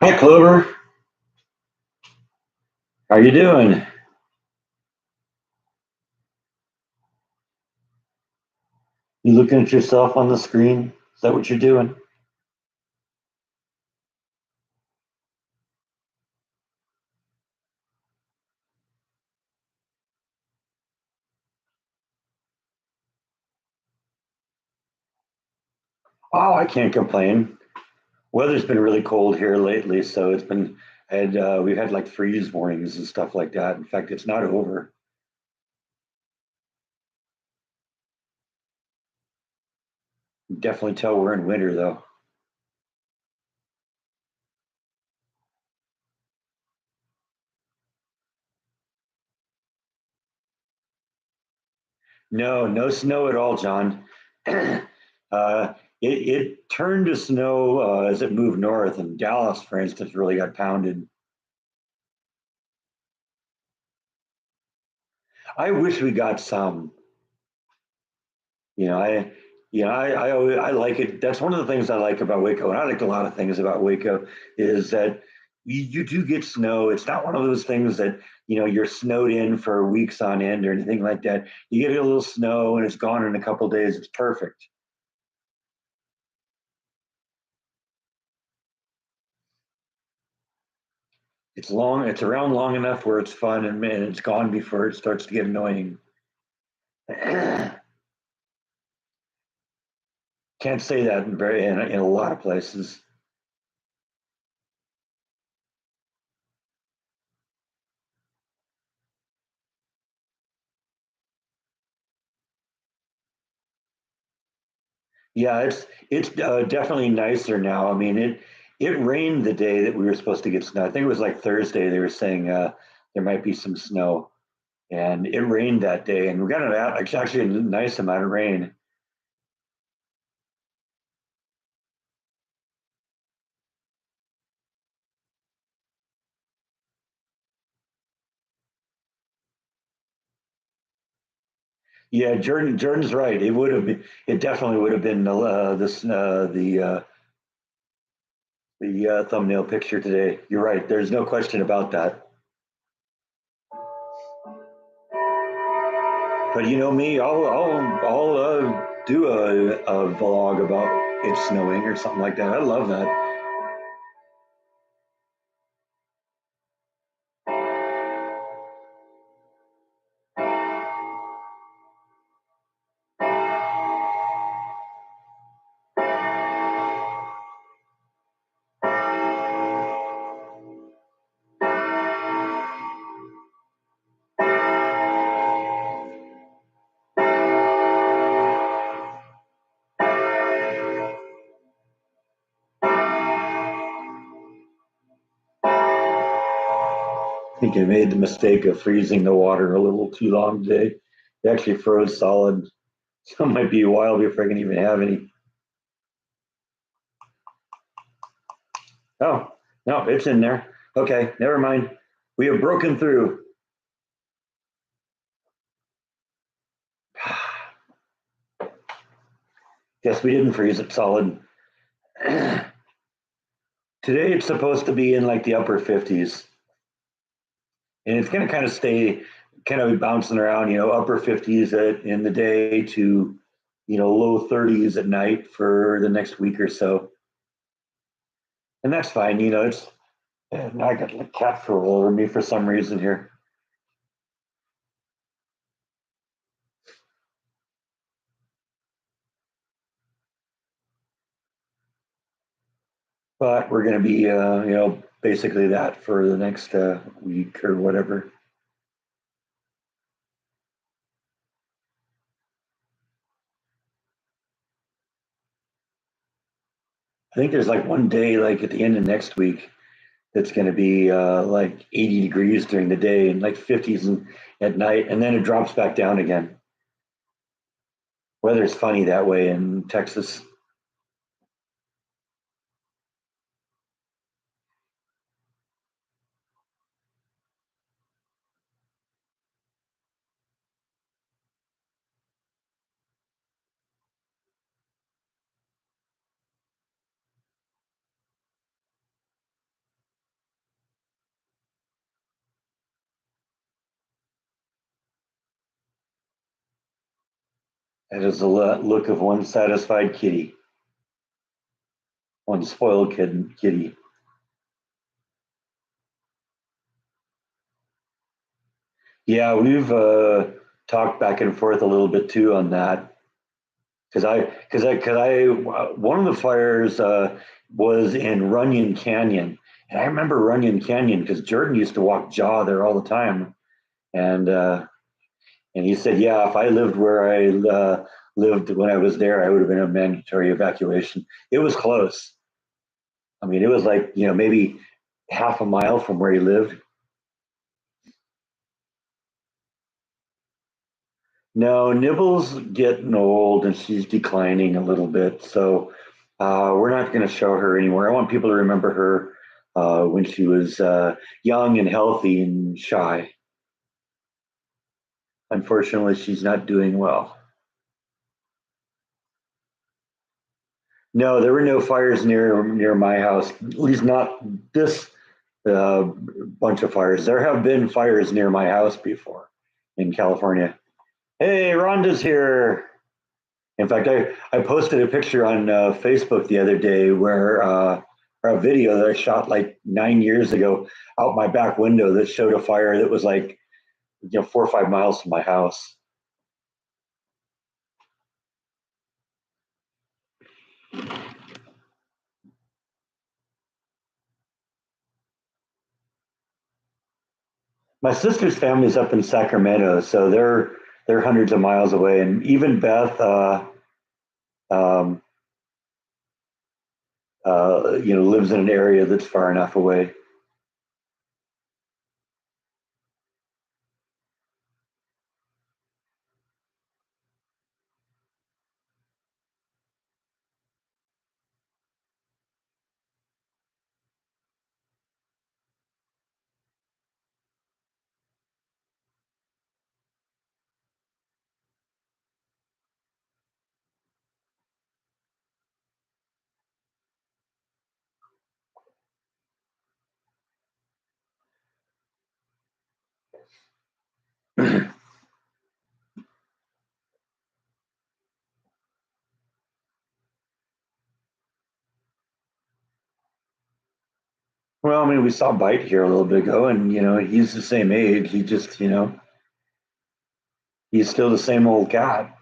Hi, Clover. How you doing? You looking at yourself on the screen? Is that what you're doing? Oh, I can't complain. Weather's been really cold here lately, so it's been and we've had like freeze warnings and stuff like that. In fact, it's not over. You can definitely tell we're in winter though. No, no snow at all, John. It turned to snow as it moved north, and Dallas, for instance, really got pounded. I wish we got some. You know, I, I like it. That's one of the things I like about Waco, and I like a lot of things about Waco, is that you do get snow. It's not one of those things that you're snowed in for weeks on end or anything like that. You get a little snow, and it's gone in a couple of days. It's perfect. It's long. It's around long enough where it's fun, and man, it's gone before it starts to get annoying. Can't say that in a lot of places. Yeah, it's definitely nicer now. I mean, it rained the day that we were supposed to get snow. I think it was like Thursday. They were saying there might be some snow, and it rained that day, and we got actually a nice amount of rain. Yeah, Jordan's right. It definitely would have been the thumbnail picture today. You're right. There's no question about that. But you know me, I'll do a vlog about it snowing or something like that. I love that. I think I made the mistake of freezing the water a little too long today. It actually froze solid. So it might be a while before I can even have any. Oh, no, it's in there. Okay, never mind. We have broken through. Yes, we didn't freeze it solid. Today it's supposed to be in like the upper 50s. And it's going to kind of stay kind of bouncing around, upper 50s in the day to, low 30s at night for the next week or so. And that's fine. I got like cat fur all over me for some reason here. But we're going to be, basically that for the next week or whatever. I think there's like one day, like at the end of next week, that's going to be like 80 degrees during the day and like 50s at night, and then it drops back down again. Weather's funny that way in Texas. That is the look of one satisfied kitty, one spoiled kitty. Yeah, we've talked back and forth a little bit too on that one of the fires was in Runyon Canyon, and I remember Runyon Canyon because Jordan used to walk jaw there all the time, and uh, and he said, yeah, if I lived where I lived when I was there, I would have been a mandatory evacuation. It was close. I mean, it was like maybe half a mile from where he lived. No, Nibble's getting old and she's declining a little bit. So we're not going to show her anymore. I want people to remember her when she was young and healthy and shy. Unfortunately, she's not doing well. No, there were no fires near my house. At least not this bunch of fires. There have been fires near my house before in California. Hey, Rhonda's here. In fact, I posted a picture on Facebook the other day or a video that I shot like 9 years ago out my back window that showed a fire that was like 4 or 5 miles from my house. My sister's family's up in Sacramento, so they're hundreds of miles away, and even Beth, um, lives in an area that's far enough away. Well, I mean, we saw Bite here a little bit ago, and he's the same age. He just, he's still the same old cat.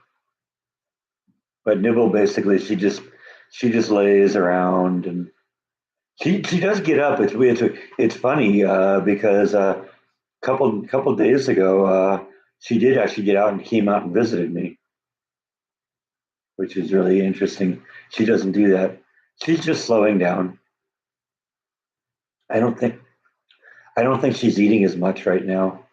But Nibble basically, she just lays around, and she does get up. It's funny because couple days ago she did actually get out and came out and visited me, which is really interesting. She doesn't do that. She's just slowing down. I don't think I don't think she's eating as much right now.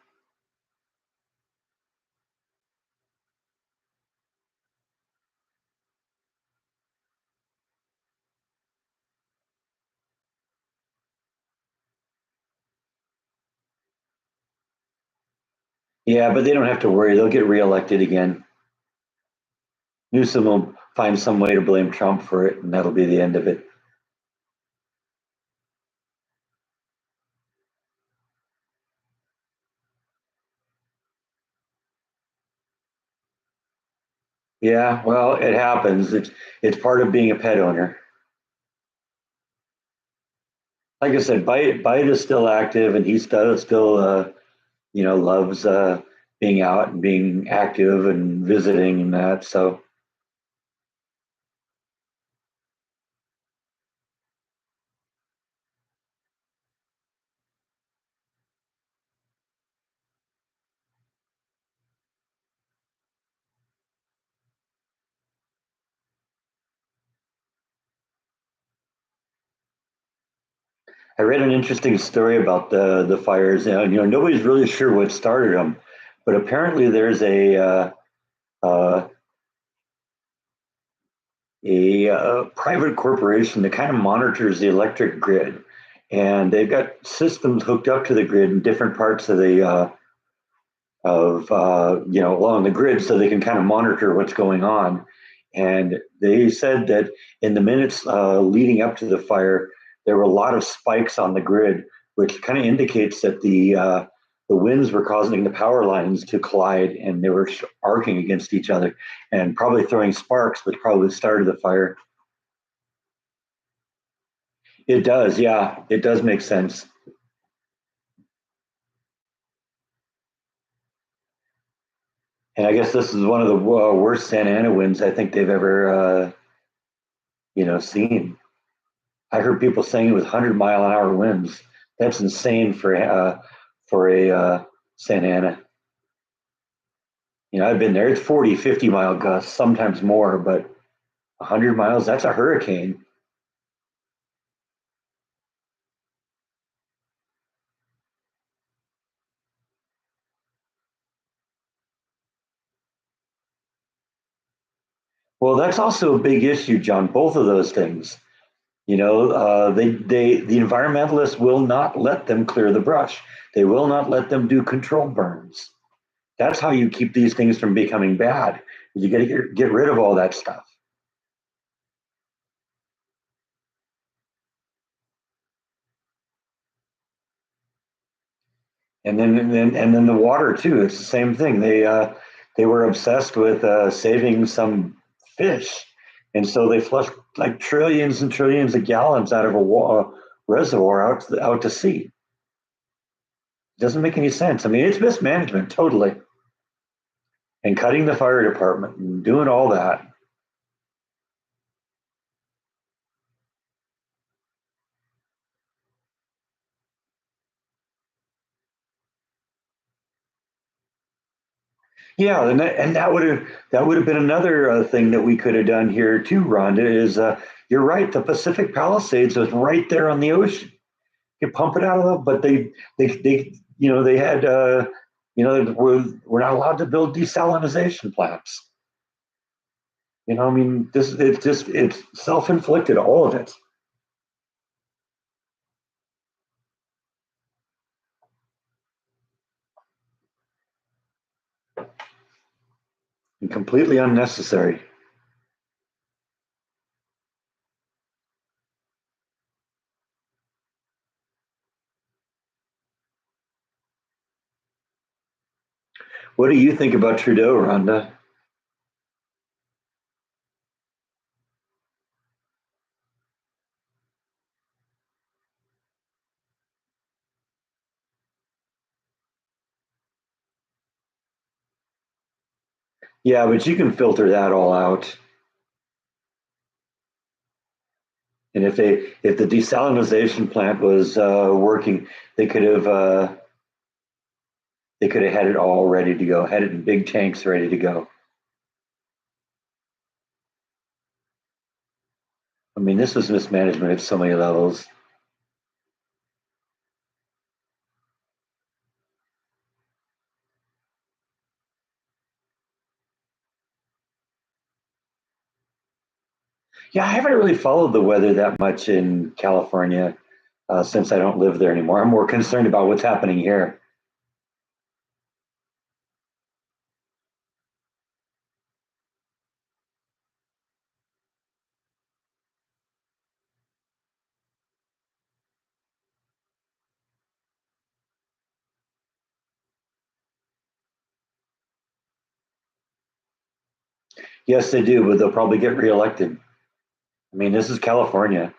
Yeah, but they don't have to worry. They'll get reelected again. Newsom will find some way to blame Trump for it, and that'll be the end of it. Yeah, well, it happens. It's part of being a pet owner. Like I said, Bite is still active, and he still loves being out and being active and visiting and that. So I read an interesting story about the fires. Nobody's really sure what started them, but apparently there's uh, a private corporation that kind of monitors the electric grid, and they've got systems hooked up to the grid in different parts of the along the grid, so they can kind of monitor what's going on. And they said that in the minutes leading up to the fire, there were a lot of spikes on the grid, which kind of indicates that the winds were causing the power lines to collide, and they were arcing against each other and probably throwing sparks, which probably started the fire. It does, yeah, it does make sense. And I guess this is one of the worst Santa Ana winds I think they've ever, seen. I heard people saying it was 100-mile-an-hour winds. That's insane for a Santa Ana. I've been there. It's 40, 50-mile gusts, sometimes more, but 100 miles, that's a hurricane. Well, that's also a big issue, John. Both of those things. The environmentalists will not let them clear the brush. They will not let them do control burns. That's how you keep these things from becoming bad. You got to get rid of all that stuff. And then the water too. It's the same thing. They were obsessed with saving some fish, and so they flushed like trillions and trillions of gallons out of reservoir out to sea. It doesn't make any sense. I mean, it's mismanagement totally, and cutting the fire department and doing all that. Yeah, and that would have been another thing that we could have done here too, Rhonda. Is you're right. The Pacific Palisades was right there on the ocean. You pump it out of them, but they had we're not allowed to build desalination plants. I mean, this it's self inflicted, all of it, and completely unnecessary. What do you think about Trudeau, Rhonda? Yeah, but you can filter that all out. And if the desalination plant was working, they could have uh, they could have had it all ready to go, had it in big tanks ready to go. I mean, this was mismanagement at so many levels. Yeah, I haven't really followed the weather that much in California since I don't live there anymore. I'm more concerned about what's happening here. Yes, they do, but they'll probably get reelected. I mean, this is California.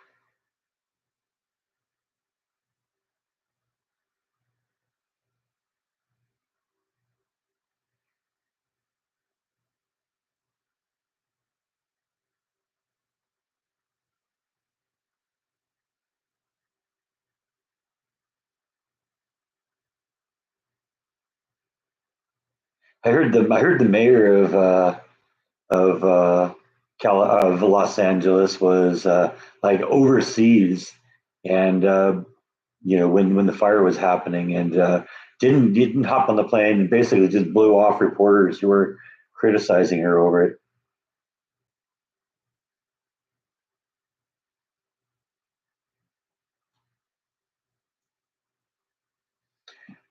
I heard the mayor of Los Angeles was like overseas, and when the fire was happening, and didn't hop on the plane and basically just blew off reporters who were criticizing her over it.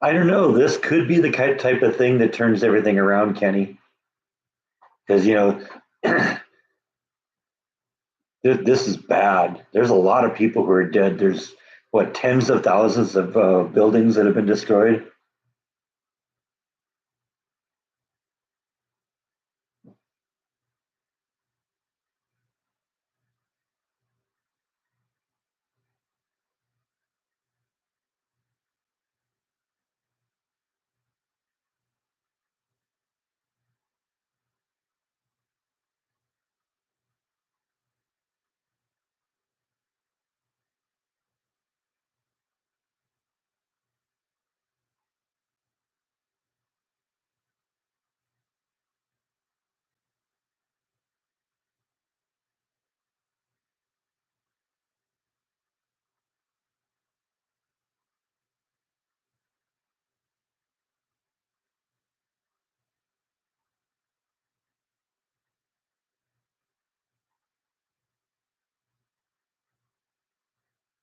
I don't know. This could be the type of thing that turns everything around, Kenny, because this is bad. There's a lot of people who are dead. There's what tens of thousands of buildings that have been destroyed.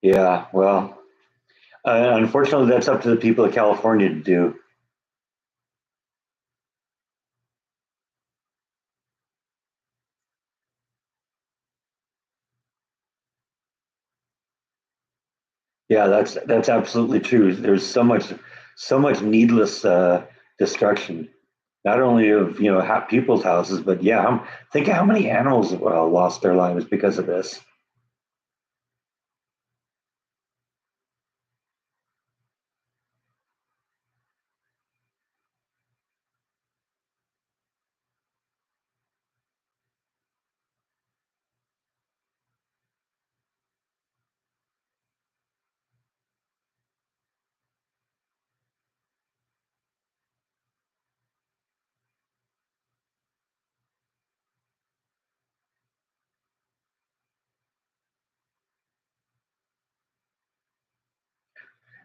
Yeah, well, unfortunately, that's up to the people of California to do. Yeah, that's absolutely true. There's so much needless destruction, not only of people's houses, but yeah, think of how many animals lost their lives because of this.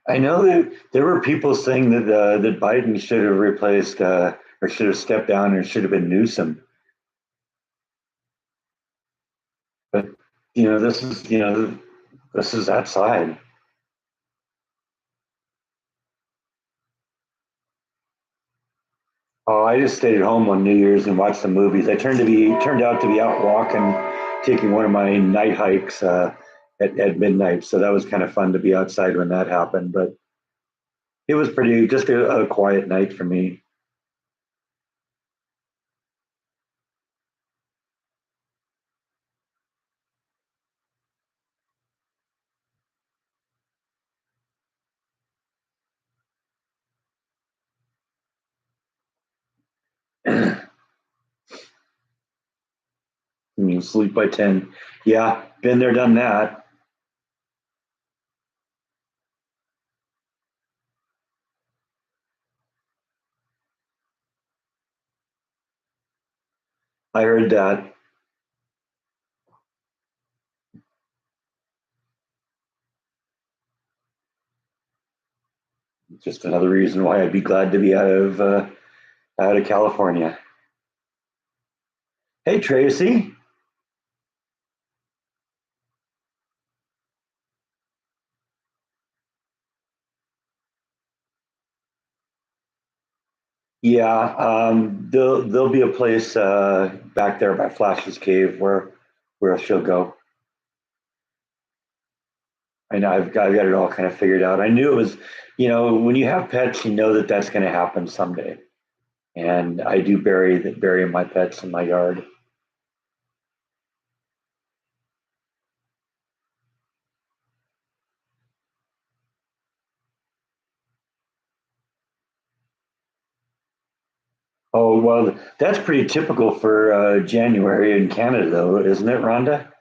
I know that there were people saying that Biden should have replaced or should have stepped down and should have been Newsom, but this is that side. Oh, I just stayed at home on New Year's and watched some movies. I turned out to be out walking, taking one of my night hikes at midnight. So that was kind of fun to be outside when that happened. But it was pretty just a quiet night for me. You sleep by 10. Yeah, been there, done that. I heard that. Just another reason why I'd be glad to be out of California. Hey, Tracy. Yeah, there'll be a place back there by Flash's Cave where she'll go. I know I've got it all kind of figured out. I knew it was, when you have pets, you know that that's going to happen someday. And I do bury my pets in my yard. Oh well, that's pretty typical for January in Canada, though, isn't it, Rhonda?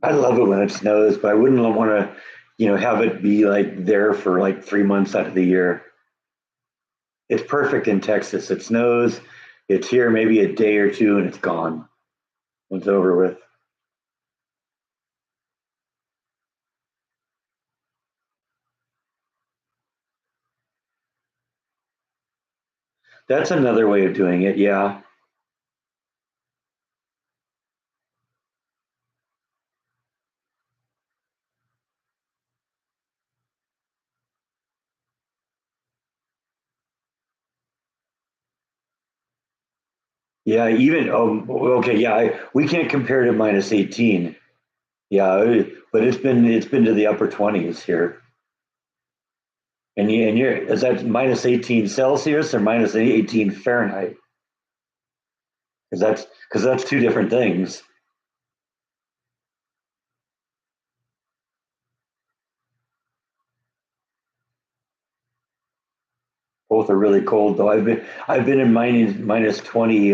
I love it when it snows, but I wouldn't want to, have it be like there for like 3 months out of the year. It's perfect in Texas. It snows, it's here maybe a day or two, and it's gone. It's over with. That's another way of doing it. Yeah. Yeah, even okay, yeah, we can't compare to minus 18. Yeah, but it's been to the upper 20s here. And you're is that minus 18 Celsius or minus 18 Fahrenheit? Because that's two different things. Both are really cold though. I've been in minus 20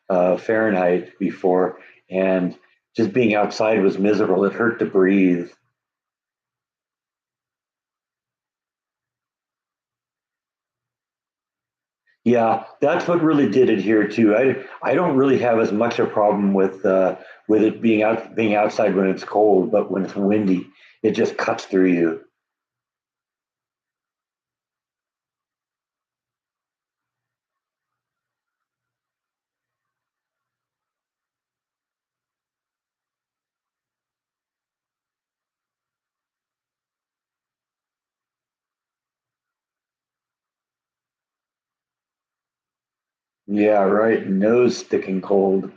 Fahrenheit before, and just being outside was miserable. It hurt to breathe. Yeah, that's what really did it here too. I don't really have as much a problem with it being outside when it's cold, but when it's windy, it just cuts through you. Yeah, right. Nose sticking cold.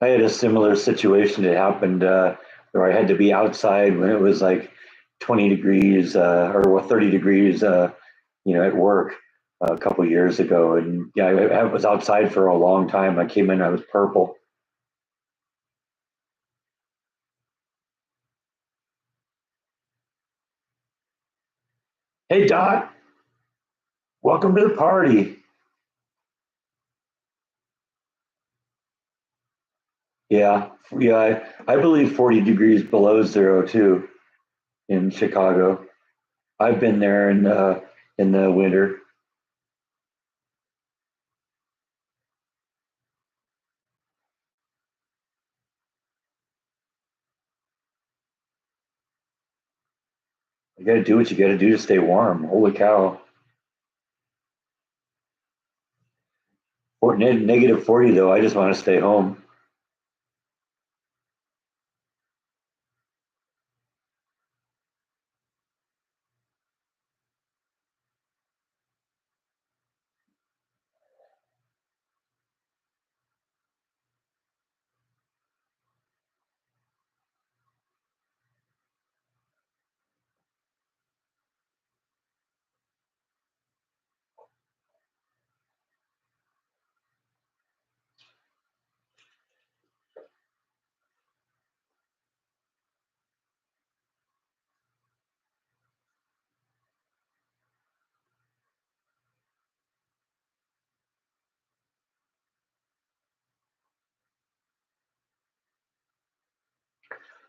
I had a similar situation. It happened where I had to be outside when it was like 20 degrees or well, 30 degrees, at work a couple years ago. And yeah, I was outside for a long time. I came in, I was purple. Hey, Doc, welcome to the party. Yeah, yeah, I believe 40 degrees below zero too in Chicago. I've been there in the winter. You got to do what you got to do to stay warm. Holy cow. Negative 40 though. I just want to stay home.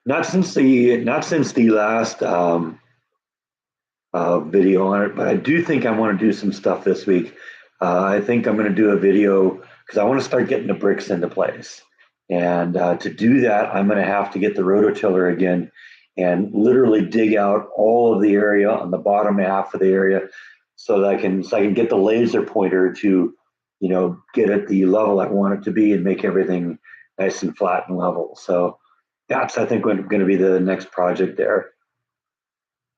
Not since the last video on it, but I do think I want to do some stuff this week. I think I'm going to do a video because I want to start getting the bricks into place. And to do that, I'm going to have to get the rototiller again and literally dig out all of the area on the bottom half of the area so I can get the laser pointer to, get at the level I want it to be and make everything nice and flat and level. So that's I think going to be the next project there.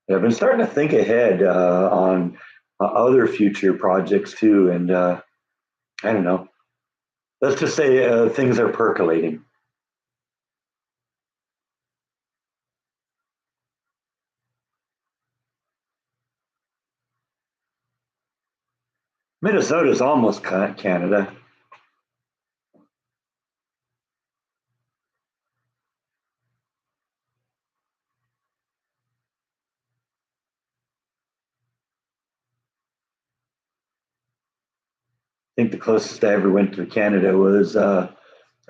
Yeah, I've been starting to think ahead on other future projects too, and I don't know. Let's just say things are percolating. Minnesota is almost Canada. I think the closest I ever went to Canada was I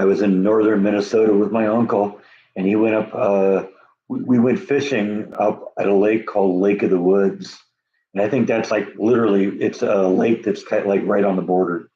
was in northern Minnesota with my uncle, and he went up. We went fishing up at a lake called Lake of the Woods, and I think that's like literally it's a lake that's kind of like right on the border.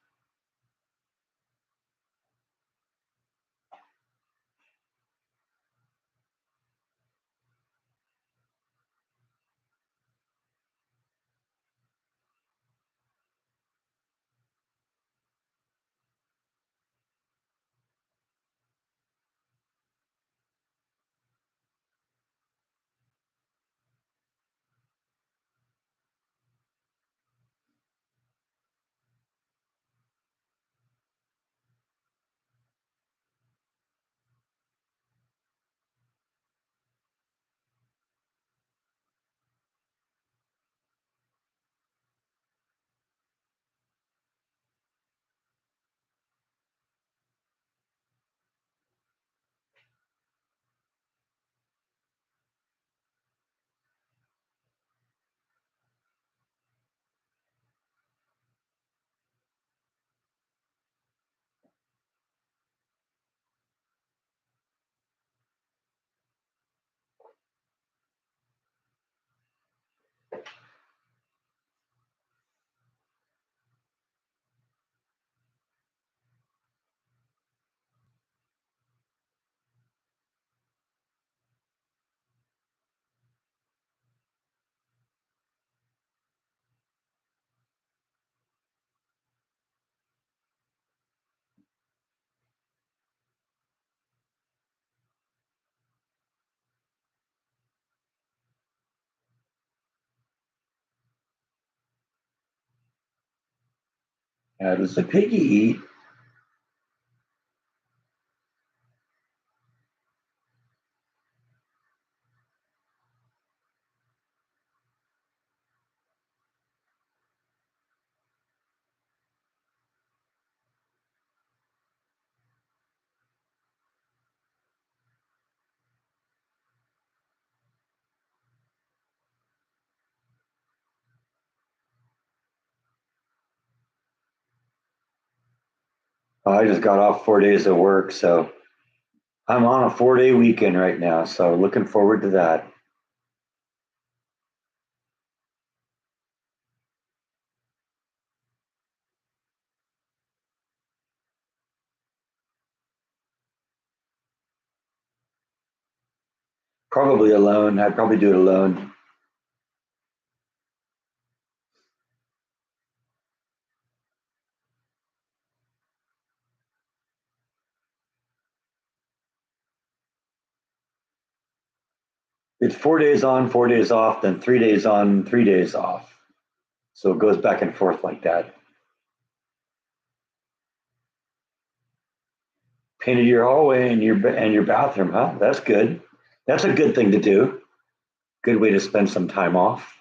Does the piggy eat? I just got off 4 days of work, so I'm on a 4 day weekend right now. So looking forward to that. Probably alone. I'd probably do it alone. It's 4 days on, 4 days off, then 3 days on, 3 days off. So it goes back and forth like that. Painted your hallway and your bathroom, huh? That's good. That's a good thing to do. Good way to spend some time off.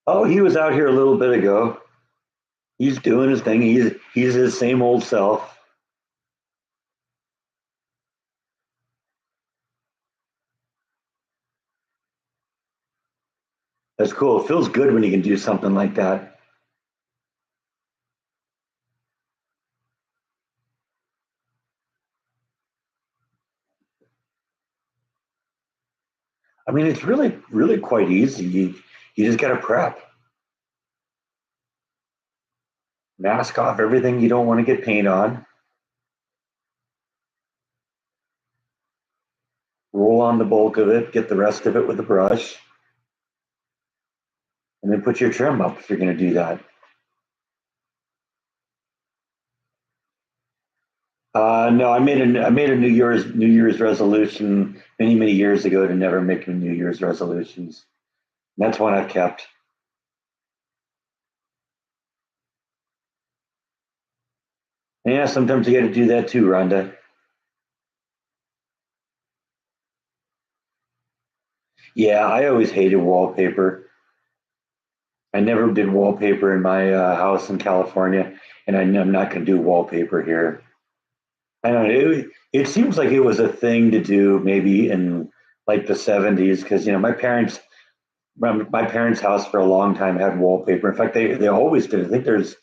Oh, he was out here a little bit ago. He's doing his thing. He's his same old self. That's cool. It feels good when you can do something like that. I mean, it's really quite easy. You just got to prep, mask off everything you don't want to get paint on, roll on the bulk of it, get the rest of it with a brush, and then put your trim up if you're going to do that. No, I made a New Year's resolution many years ago to never make any New Year's resolutions. And that's one I've kept. And yeah, sometimes you got to do that too, Rhonda. Yeah, I always hated wallpaper. I never did wallpaper in my house in California, and I'm not going to do wallpaper here. I don't know. It seems like it was a thing to do maybe in like the 70s because my parents' house for a long time had wallpaper. In fact, they always did. I think there's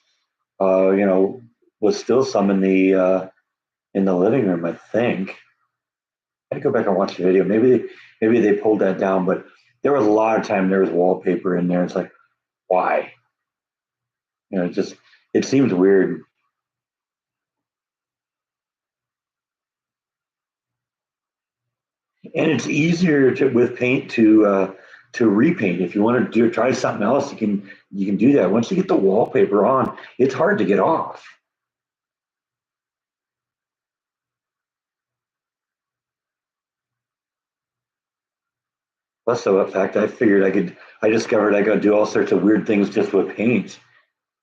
uh, you know was still some in the living room. I think I had to go back and watch the video. Maybe they pulled that down, but there was a lot of time there was wallpaper in there. It's like why? It just it seems weird. And it's easier with paint to repaint. If you want to try something else, you can do that. Once you get the wallpaper on, it's hard to get off. Plus, so in fact, I discovered I could do all sorts of weird things just with paint.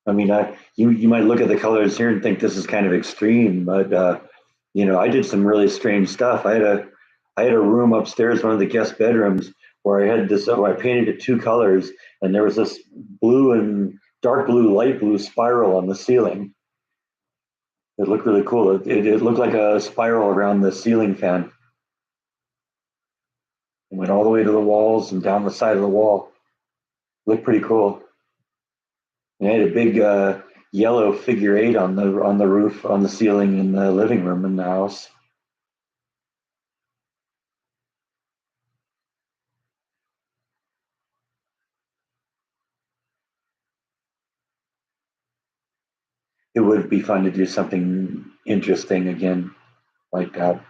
I mean, you might look at the colors here and think this is kind of extreme, but I did some really strange stuff. I had a room upstairs, one of the guest bedrooms, where I painted it two colors, and there was this blue and dark blue, light blue spiral on the ceiling. It looked really cool. It looked like a spiral around the ceiling fan. It went all the way to the walls and down the side of the wall. It looked pretty cool. And I had a big yellow figure eight on the roof, on the ceiling in the living room in the house. It would be fun to do something interesting again like that.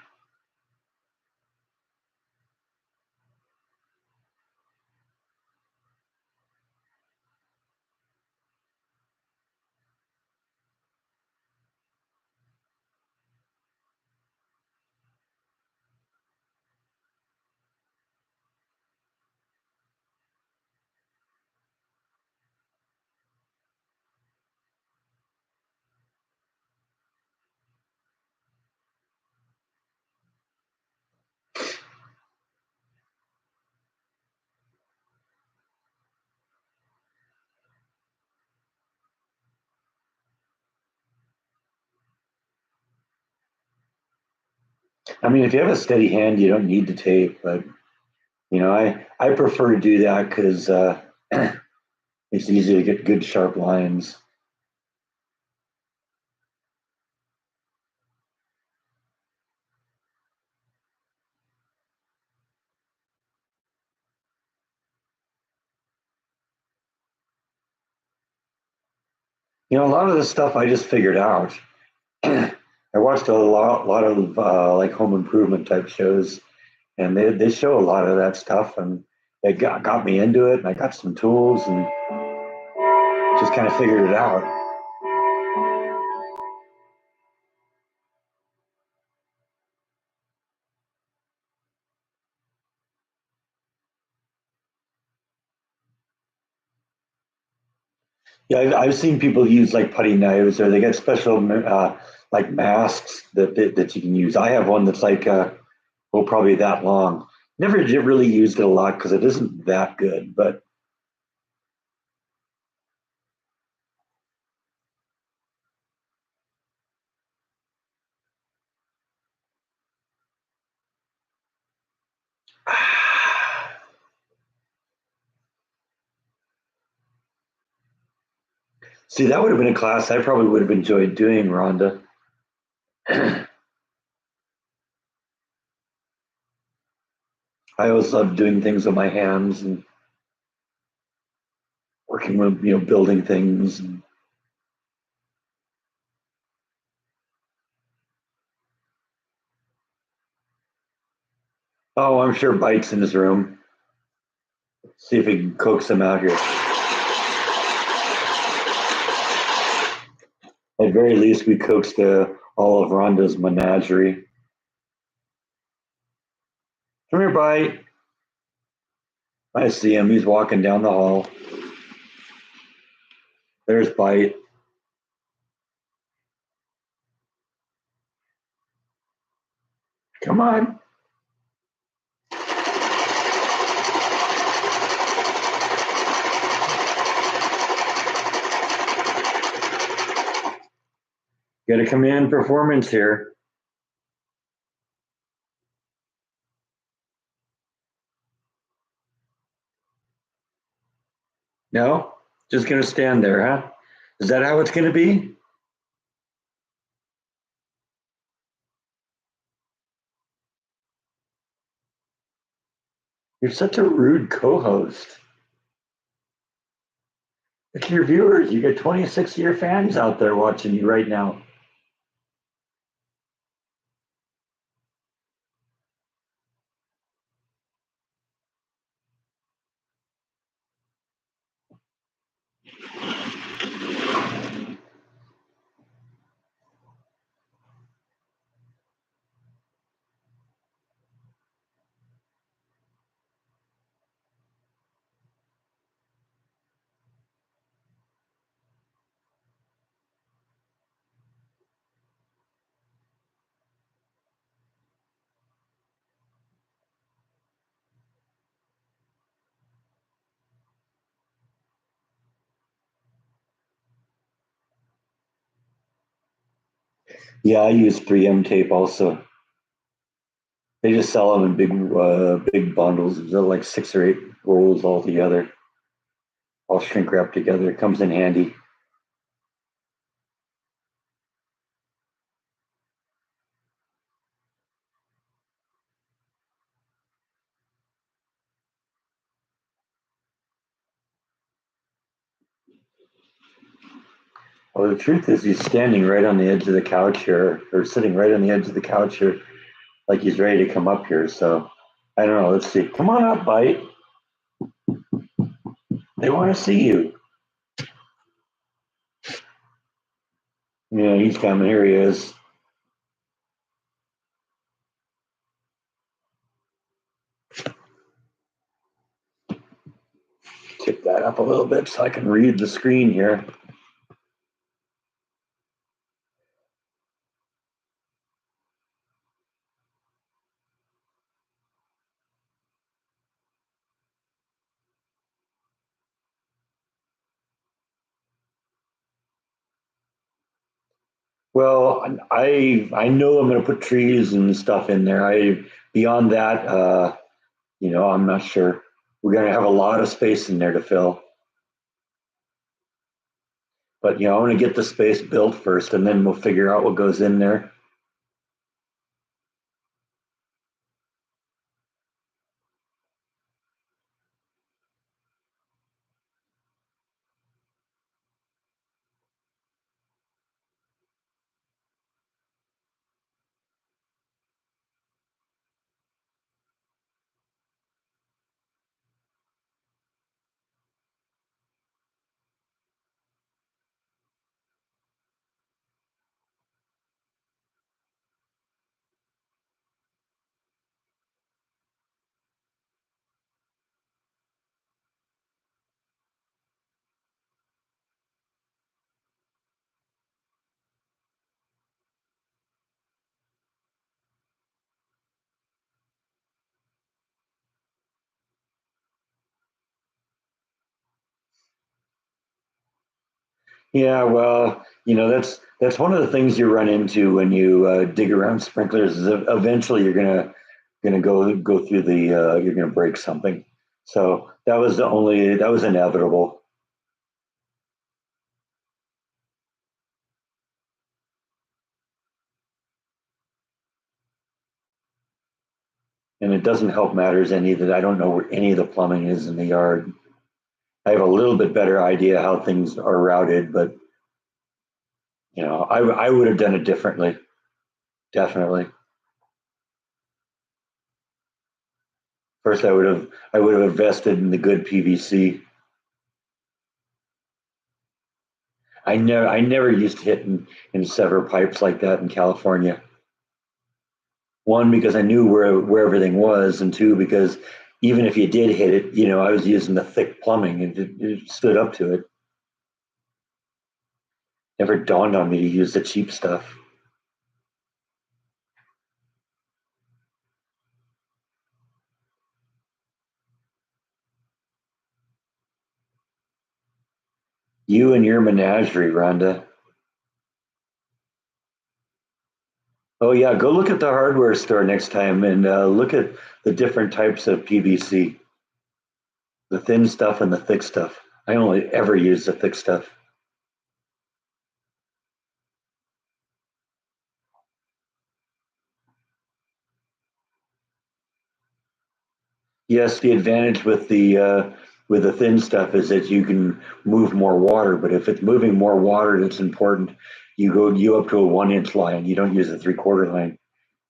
I mean, if you have a steady hand, you don't need to tape, but I prefer to do that because it's easy to get good sharp lines. A lot of this stuff I just figured out. I watched a lot of like home improvement type shows, and they show a lot of that stuff, and it got me into it, and I got some tools and just kind of figured it out. Yeah, I've seen people use like putty knives, or they get special like masks that you can use. I have one that's like well, probably that long. Never really used it a lot because it isn't that good, but see, that would have been a class I probably would have enjoyed doing, Rhonda. I always loved doing things with my hands and working with, building things. Oh, I'm sure Bite's in his room. See if we can coax him out here. At very least, we coaxed all of Rhonda's menagerie. Come here, Bite. I see him. He's walking down the hall. There's Bite. Come on. Got to come in performance here. No? Just going to stand there, huh? Is that how it's going to be? You're such a rude co host. Look at your viewers. You got 26-year fans out there watching you right now. Yeah, I use 3M tape also. They just sell them in big bundles. They're like 6 or 8 rolls all together, all shrink wrapped together. It comes in handy. Well, the truth is, he's standing right on the edge of the couch here, or sitting right on the edge of the couch here, like he's ready to come up here. So I don't know. Let's see. Come on up, Bite. They want to see you. Yeah, he's coming. Here he is. Tip that up a little bit so I can read the screen here. Well, I know I'm going to put trees and stuff in there. I beyond that, I'm not sure. We're going to have a lot of space in there to fill, but I want to get the space built first, and then we'll figure out what goes in there. Yeah, well, that's one of the things you run into when you dig around sprinklers. Is eventually you're gonna go through you're gonna break something. So that was inevitable, and it doesn't help matters any that I don't know where any of the plumbing is in the yard. I have a little bit better idea how things are routed, but I would have done it differently, definitely. First, I would have invested in the good PVC. I never used to hit and sever pipes like that in California. One, because I knew where everything was, and two, because even if you did hit it, I was using the thick plumbing and it stood up to it. Never dawned on me to use the cheap stuff. You and your menagerie, Rhonda. Oh yeah, go look at the hardware store next time and look at the different types of PVC, the thin stuff and the thick stuff. I only ever use the thick stuff. Yes, the advantage with the thin stuff is that you can move more water. But if it's moving more water that's important, you up to a 1 inch line. You don't use a 3/4 line.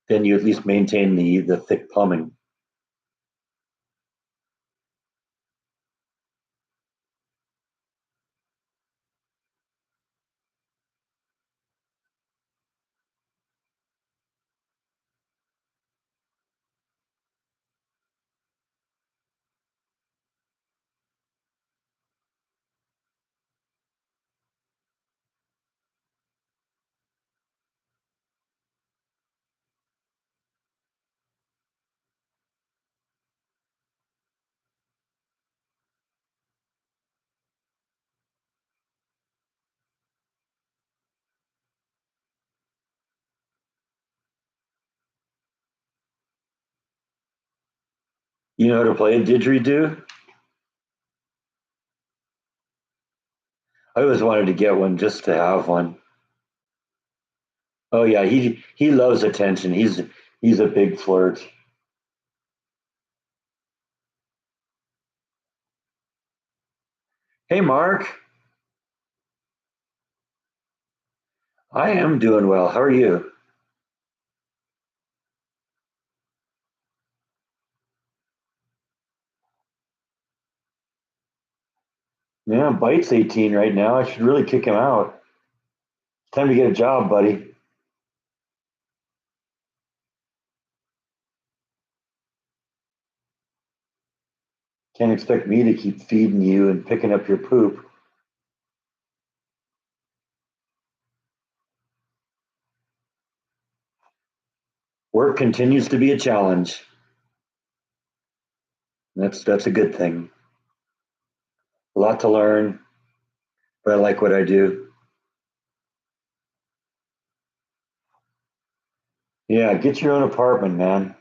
Then you at least maintain the thick plumbing. You know how to play a didgeridoo? I always wanted to get one just to have one. Oh yeah, he loves attention. He's a big flirt. Hey Mark, I am doing well. How are you? Yeah, Bite's 18 right now. I should really kick him out. It's time to get a job, buddy. Can't expect me to keep feeding you and picking up your poop. Work continues to be a challenge. That's a good thing. A lot to learn, but I like what I do. Yeah, get your own apartment, man.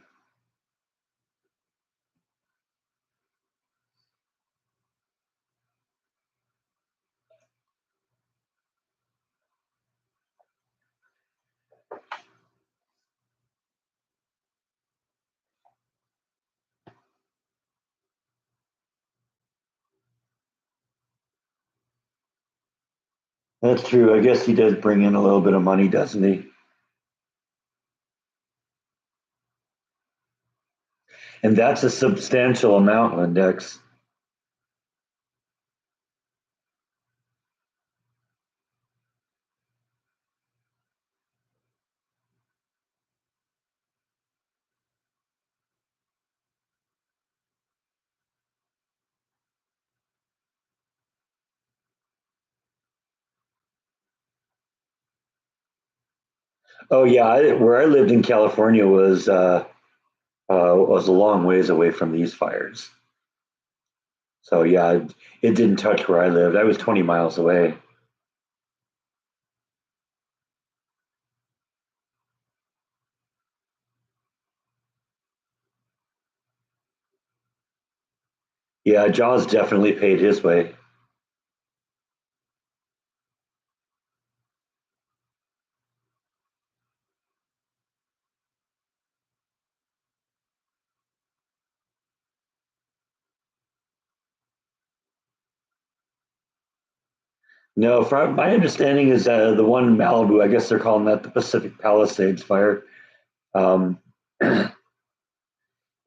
That's true. I guess he does bring in a little bit of money, doesn't he? And that's a substantial amount, Index. Oh yeah, where I lived in California was a long ways away from these fires. So yeah, it didn't touch where I lived. I was 20 miles away. Yeah, Jaws definitely paid his way. No, from my understanding is the one in Malibu. I guess they're calling that the Pacific Palisades fire. Um,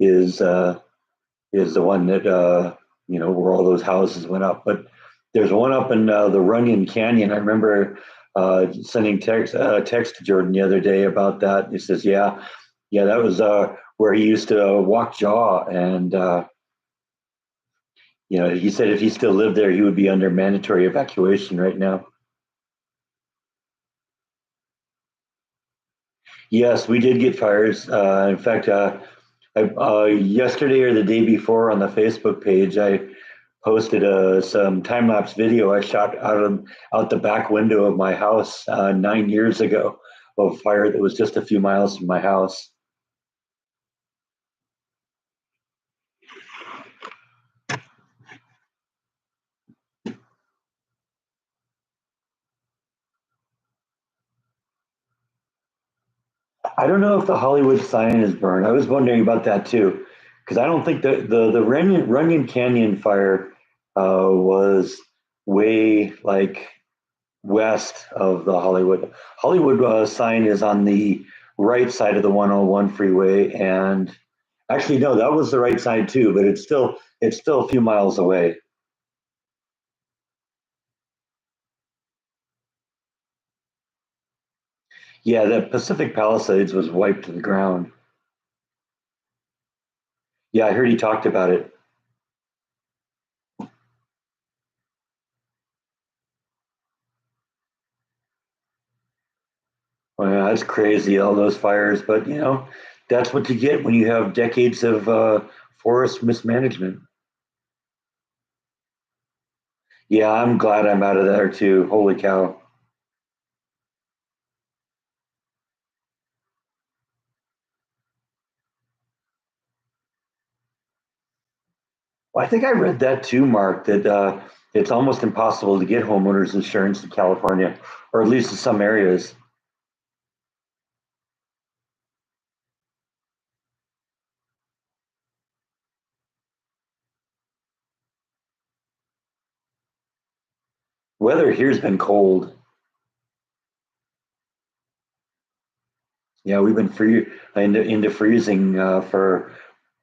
is uh, is the one that where all those houses went up. But there's one up in the Runyon Canyon. I remember sending text to Jordan the other day about that. He says, "Yeah, yeah, that was where he used to walk jaw, and he said if he still lived there, he would be under mandatory evacuation right now." Yes, we did get fires. In fact, yesterday or the day before on the Facebook page, I posted some time lapse video I shot out the back window of my house 9 years ago of a fire that was just a few miles from my house. I don't know if the Hollywood sign is burned. I was wondering about that too, because I don't think the Runyon Canyon fire was way like west of the Hollywood sign is on the right side of the 101 freeway, and actually no, that was the right side too, but it's still a few miles away. Yeah, the Pacific Palisades was wiped to the ground. Yeah, I heard he talked about it. Well, yeah, that's crazy, all those fires, but that's what you get when you have decades of forest mismanagement. Yeah, I'm glad I'm out of there too. Holy cow. Well, I think I read that too, Mark, that it's almost impossible to get homeowners insurance in California, or at least in some areas. Weather here's been cold. Yeah, we've been into freezing for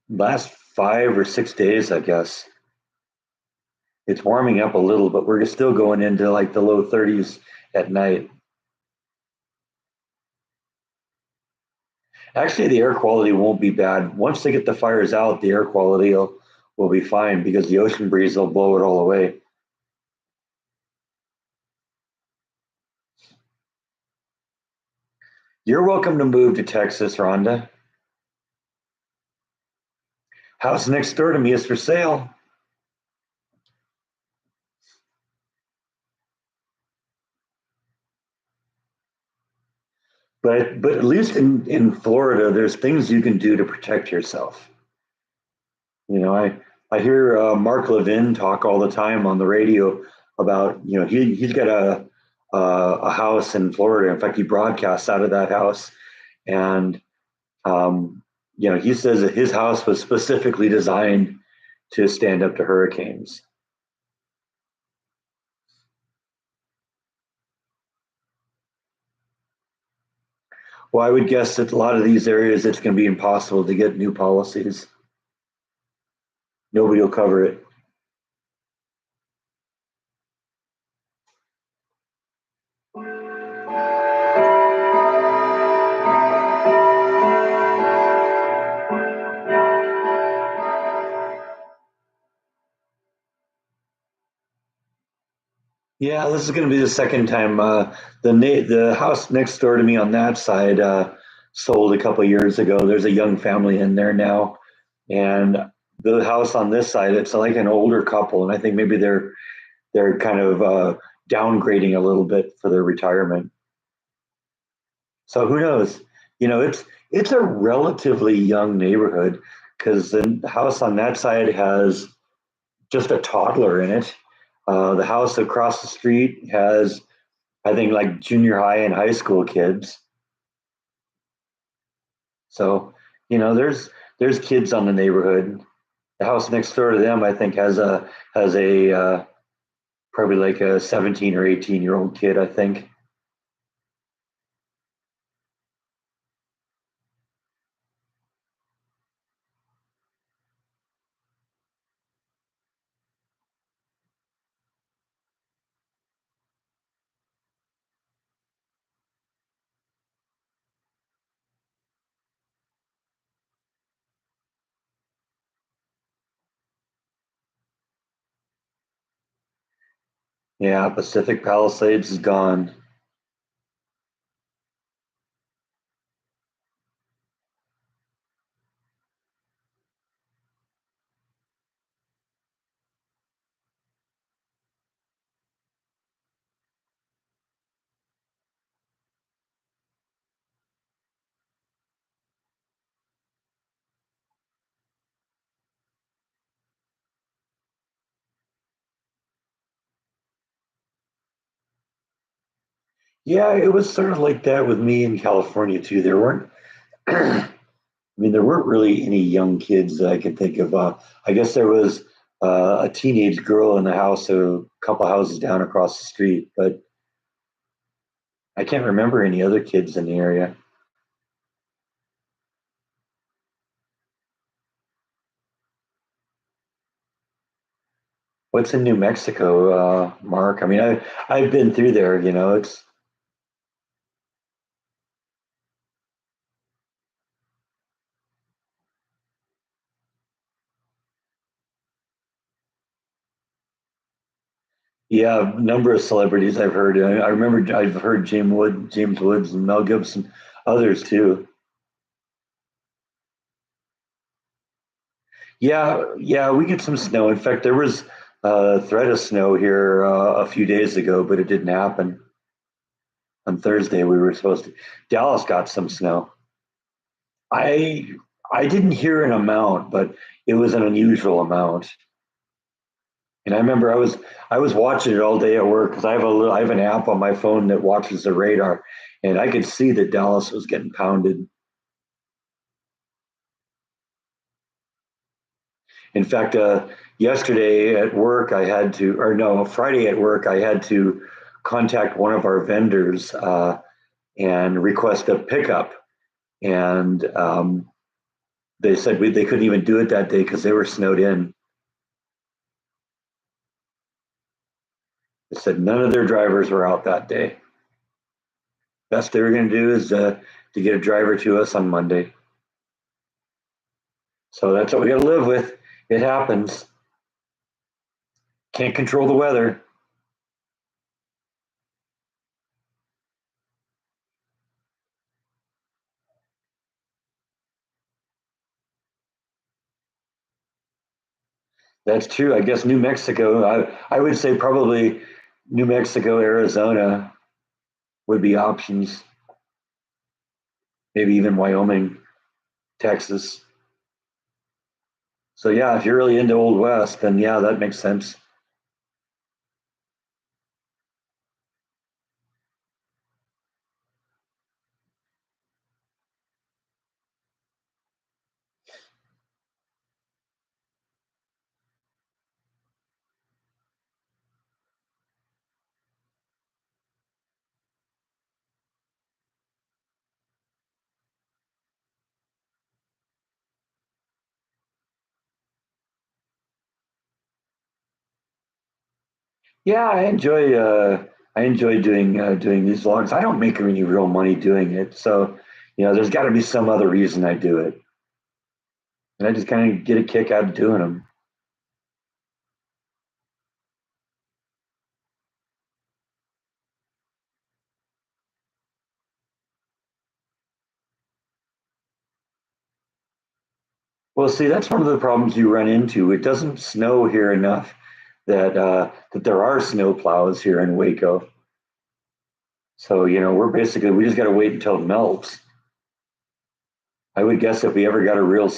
last 5 or 6 days, I guess. It's warming up a little, but we're still going into like the low 30s at night. Actually, the air quality won't be bad. Once they get the fires out, the air quality will be fine because the ocean breeze will blow it all away. You're welcome to move to Texas, Rhonda. House next door to me is for sale. but at least in Florida, there's things you can do to protect yourself. You know, I hear Mark Levin talk all the time on the radio about, you know, he's got a house in Florida. In fact, he broadcasts out of that house, and um, you know, he says that his house was specifically designed to stand up to hurricanes. Well, I would guess that a lot of these areas, it's going to be impossible to get new policies. Nobody will cover it. Yeah, this is going to be the second time. The house next door to me on that side sold a couple of years ago. There's a young family in there now, and the house on this side, it's like an older couple, and I think maybe they're kind of downgrading a little bit for their retirement. So who knows? You know, it's a relatively young neighborhood because the house on that side has just a toddler in it. The house across the street has, I think, like junior high and high school kids. So, you know, there's kids on the neighborhood. The house next door to them, I think, has a probably like a 17 or 18-year-old kid, I think. Yeah, Pacific Palisades is gone. Yeah, it was sort of like that with me in California too. There weren't, I mean, there weren't really any young kids that I could think of. I guess there was a teenage girl in the house a couple houses down across the street, but I can't remember any other kids in the area. What's in New Mexico, Mark? I mean, I've been through there. You know, it's yeah, a number of celebrities I've heard. I remember I've heard James Woods, and Mel Gibson, others too. Yeah, we get some snow. In fact, there was a threat of snow here a few days ago, but it didn't happen. On Thursday, we were supposed to. Dallas got some snow. I I didn't hear an amount, but it was an unusual amount. And I remember I was watching it all day at work because I have an app on my phone that watches the radar, and I could see that Dallas was getting pounded. In fact, yesterday at work I had to, or no, Friday at work I had to contact one of our vendors and request a pickup, and they said they couldn't even do it that day because they were snowed in. They said none of their drivers were out that day. Best they were going to do is to get a driver to us on Monday. So that's what we got to live with. It happens. Can't control the weather. That's true. I guess New Mexico, I would say probably New Mexico, Arizona would be options. maybe even Wyoming, Texas. So yeah, if you're really into Old West, then yeah, that makes sense. Yeah, I enjoy doing these vlogs. I don't make any real money doing it, so there's got to be some other reason I do it, and I just kind of get a kick out of doing them. Well, see, that's one of the problems you run into. It doesn't snow here enough that there are snow plows here in Waco. So we just got to wait until it melts. I would guess if we ever got a real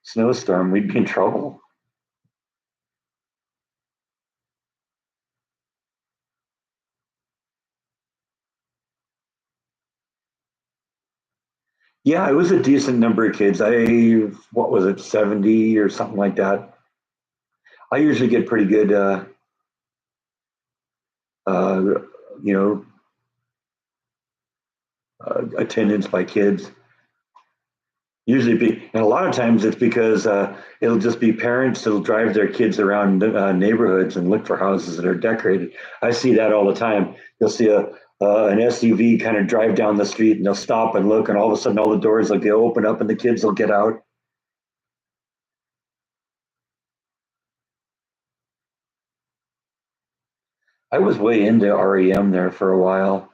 snowstorm, we'd be in trouble. Yeah, it was a decent number of kids. What was it, 70 or something like that. I usually get pretty good, uh, you know, attendance by kids. And a lot of times it's because it'll just be parents that'll drive their kids around neighborhoods and look for houses that are decorated. I see that all the time. You'll see an SUV kind of drive down the street and they'll stop and look, and all of a sudden all the doors like they open up and the kids will get out. I was way into REM there for a while.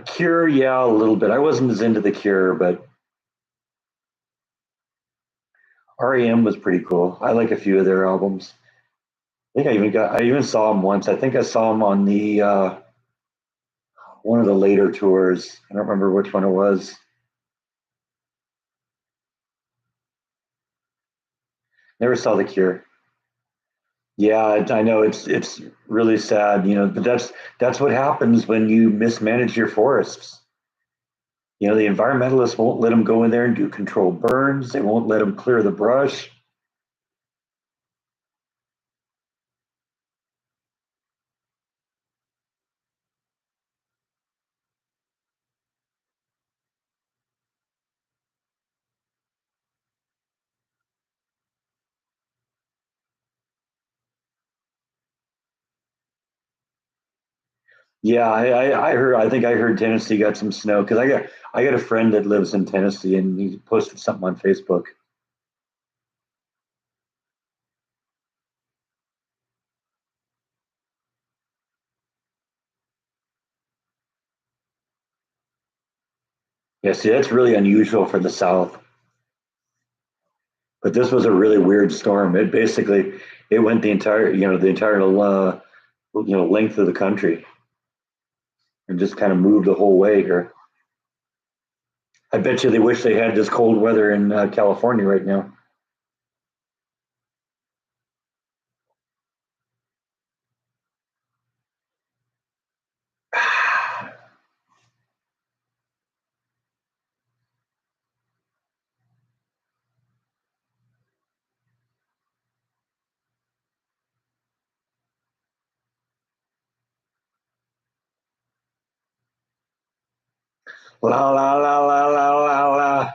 Cure, yeah, a little bit. I wasn't as into the Cure, but REM was pretty cool. I like a few of their albums. I even saw them once. I think I saw them on the one of the later tours. I don't remember which one it was. Never saw the Cure. Yeah, I know it's really sad, but that's what happens when you mismanage your forests. The environmentalists won't let them go in there and do controlled burns. They won't let them clear the brush. Yeah, I heard. I think I heard Tennessee got some snow because I got a friend that lives in Tennessee and he posted something on Facebook. Yeah, see, that's really unusual for the South. But this was a really weird storm. It went the entire length of the country and just kind of moved the whole way here. I bet you they wish they had this cold weather in California right now. La la la la la la la.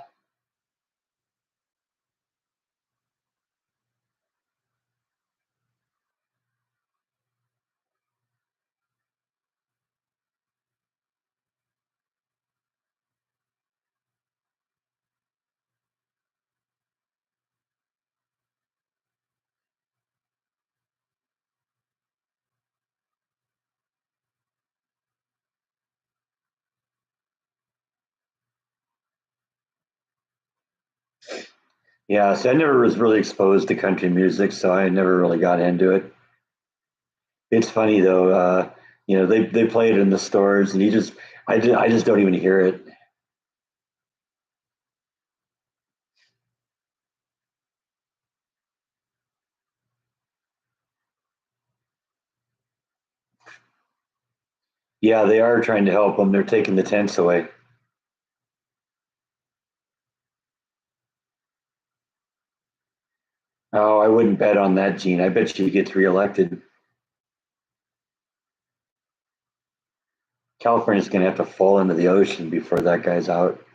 Yeah, see, I never was really exposed to country music, so I never really got into it. It's funny though, they play it in the stores, and I just don't even hear it. Yeah, they are trying to help them. They're taking the tents away. Oh, I wouldn't bet on that, Gene. I bet you he gets reelected. California's going to have to fall into the ocean before that guy's out.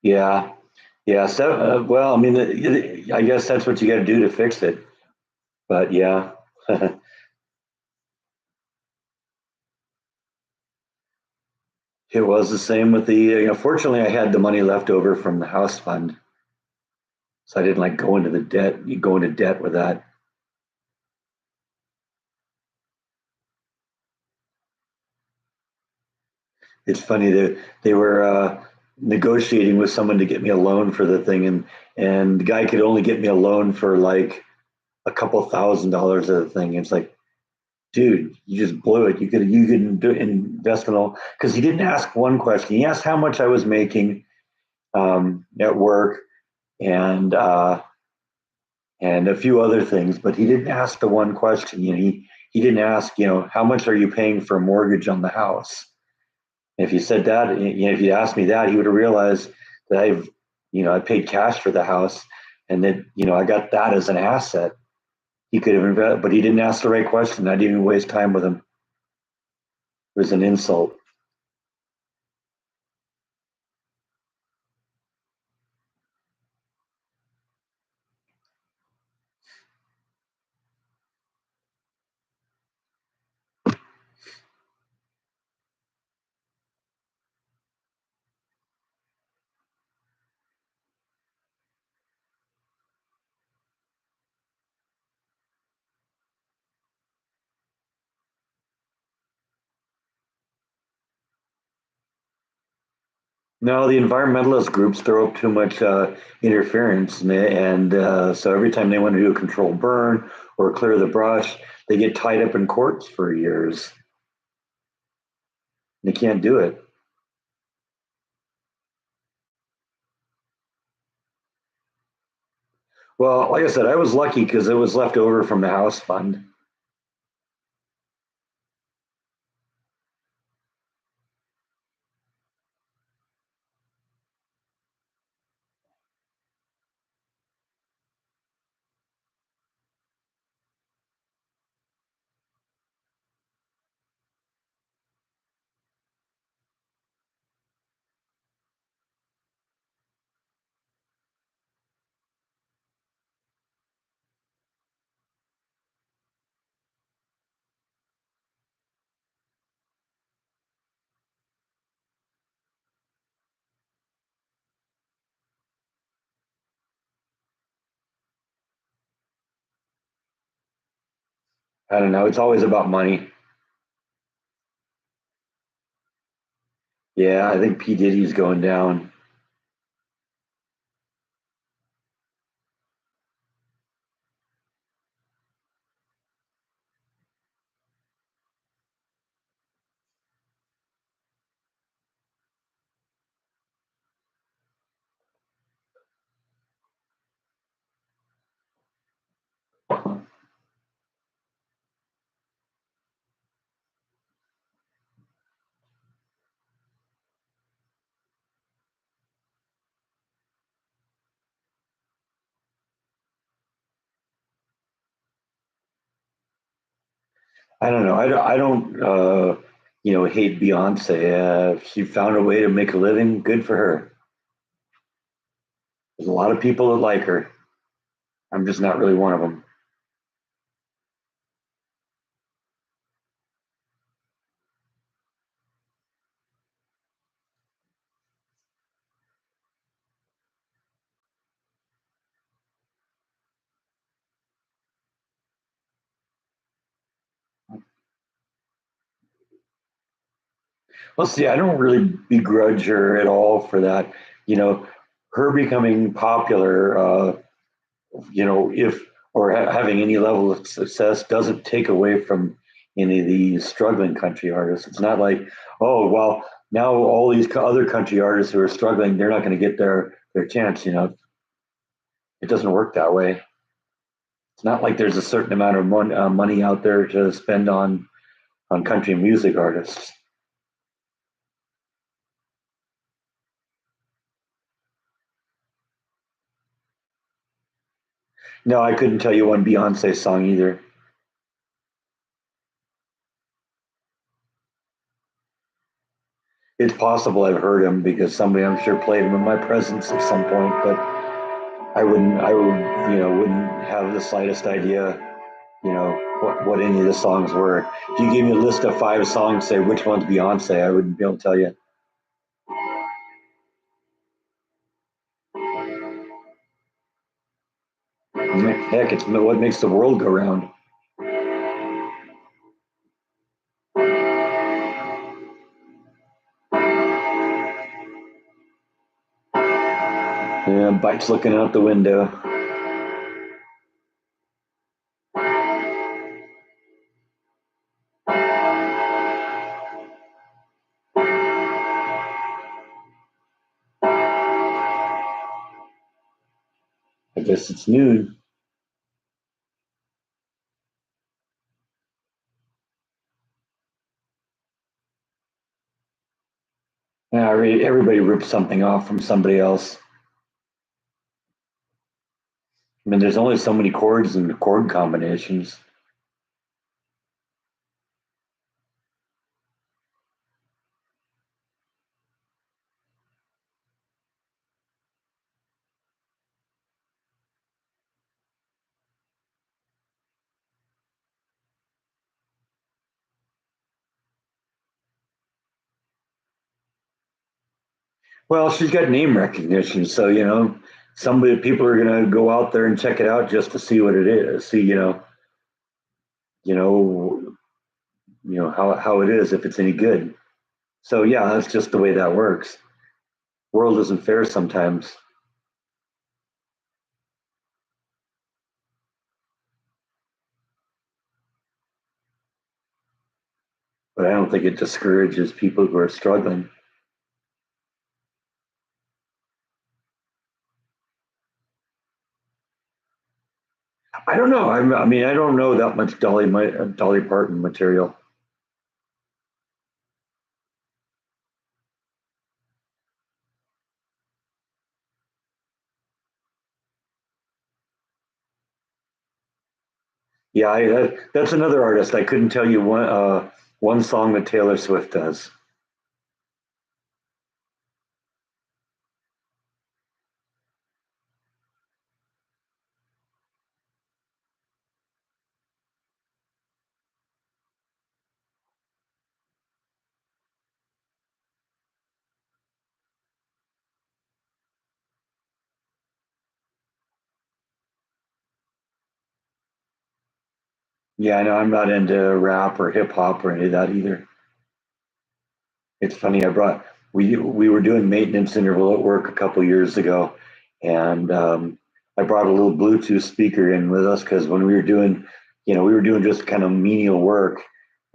Yeah, yeah. So, well, I mean, I guess that's what you got to do to fix it. But yeah, it was the same with the. Fortunately, I had the money left over from the house fund, so I didn't like go into the debt. You go into debt with that. It's funny that they were negotiating with someone to get me a loan for the thing, and the guy could only get me a loan for like a couple $1,000s of the thing. It's like, dude, you just blew it. You could do invest in all because he didn't ask one question. He asked how much I was making at work and and a few other things, but he didn't ask the one question. He didn't ask, how much are you paying for a mortgage on the house? And if he said that, if he asked me that, he would have realized that I paid cash for the house, and that I got that as an asset. He could have invested, but he didn't ask the right question. I didn't even waste time with him. It was an insult. No, the environmentalist groups throw up too much interference, and so every time they want to do a controlled burn or clear the brush, they get tied up in courts for years. They can't do it. Well, like I said, I was lucky because it was left over from the house fund. I don't know. It's always about money. Yeah, I think P Diddy's going down. I don't know. I don't hate Beyonce. If she found a way to make a living, good for her. There's a lot of people that like her. I'm just not really one of them. Well, see, I don't really begrudge her at all for that. You know, her becoming popular, if or having any level of success doesn't take away from any of these struggling country artists. It's not like, oh, well, Now all these other country artists who are struggling, they're not going to get their chance. It doesn't work that way. It's not like there's a certain amount of money out there to spend on country music artists. No, I couldn't tell you one Beyonce song either. It's possible I've heard him because somebody I'm sure played him in my presence at some point, but wouldn't have the slightest idea, what any of the songs were. If you gave me a list of 5 songs, say which one's Beyonce, I wouldn't be able to tell you. Heck, it's what makes the world go round. Yeah, Bite's looking out the window. I guess it's noon. Yeah, everybody rips something off from somebody else. I mean, there's only so many chords and chord combinations. Well, she's got name recognition, so somebody people are gonna go out there and check it out just to see what it is. See, you know, how it is if it's any good. So yeah, that's just the way that works. World isn't fair sometimes, but I don't think it discourages people who are struggling. I don't know. I mean, I don't know that much Dolly Parton material. Yeah, that's another artist. I couldn't tell you one song that Taylor Swift does. Yeah, I know I'm not into rap or hip hop or any of that either. It's funny. We were doing maintenance interval at work a couple years ago, and I brought a little Bluetooth speaker in with us because when we were doing just kind of menial work,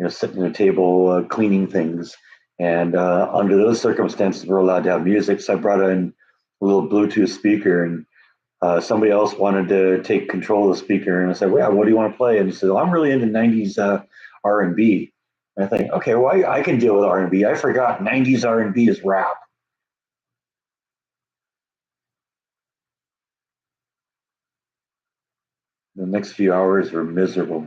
sitting at a table cleaning things, and under those circumstances, we're allowed to have music. So I brought in a little Bluetooth speaker, and somebody else wanted to take control of the speaker, and I said, "Well, what do you want to play?" And he said, well, "I'm really into '90s R&B." And I think, okay, well, I can deal with R&B. I forgot '90s R&B is rap. The next few hours were miserable.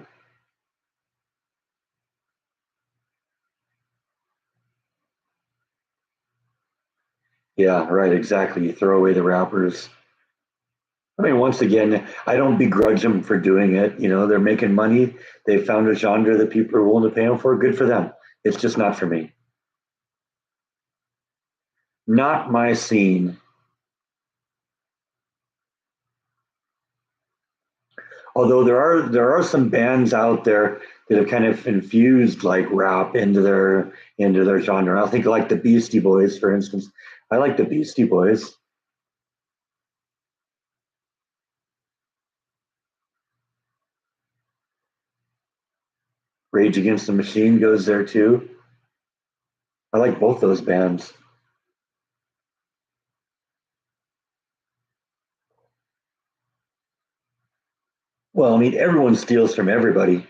Yeah, right, exactly. You throw away the rappers. I mean, once again, I don't begrudge them for doing it. They're making money. They found a genre that people are willing to pay them for. Good for them. It's just not for me. Not my scene. Although there are some bands out there that have kind of infused like rap into their genre. I think like the Beastie Boys, for instance. I like the Beastie Boys. Rage Against the Machine goes there too. I like both those bands. Well, I mean, everyone steals from everybody.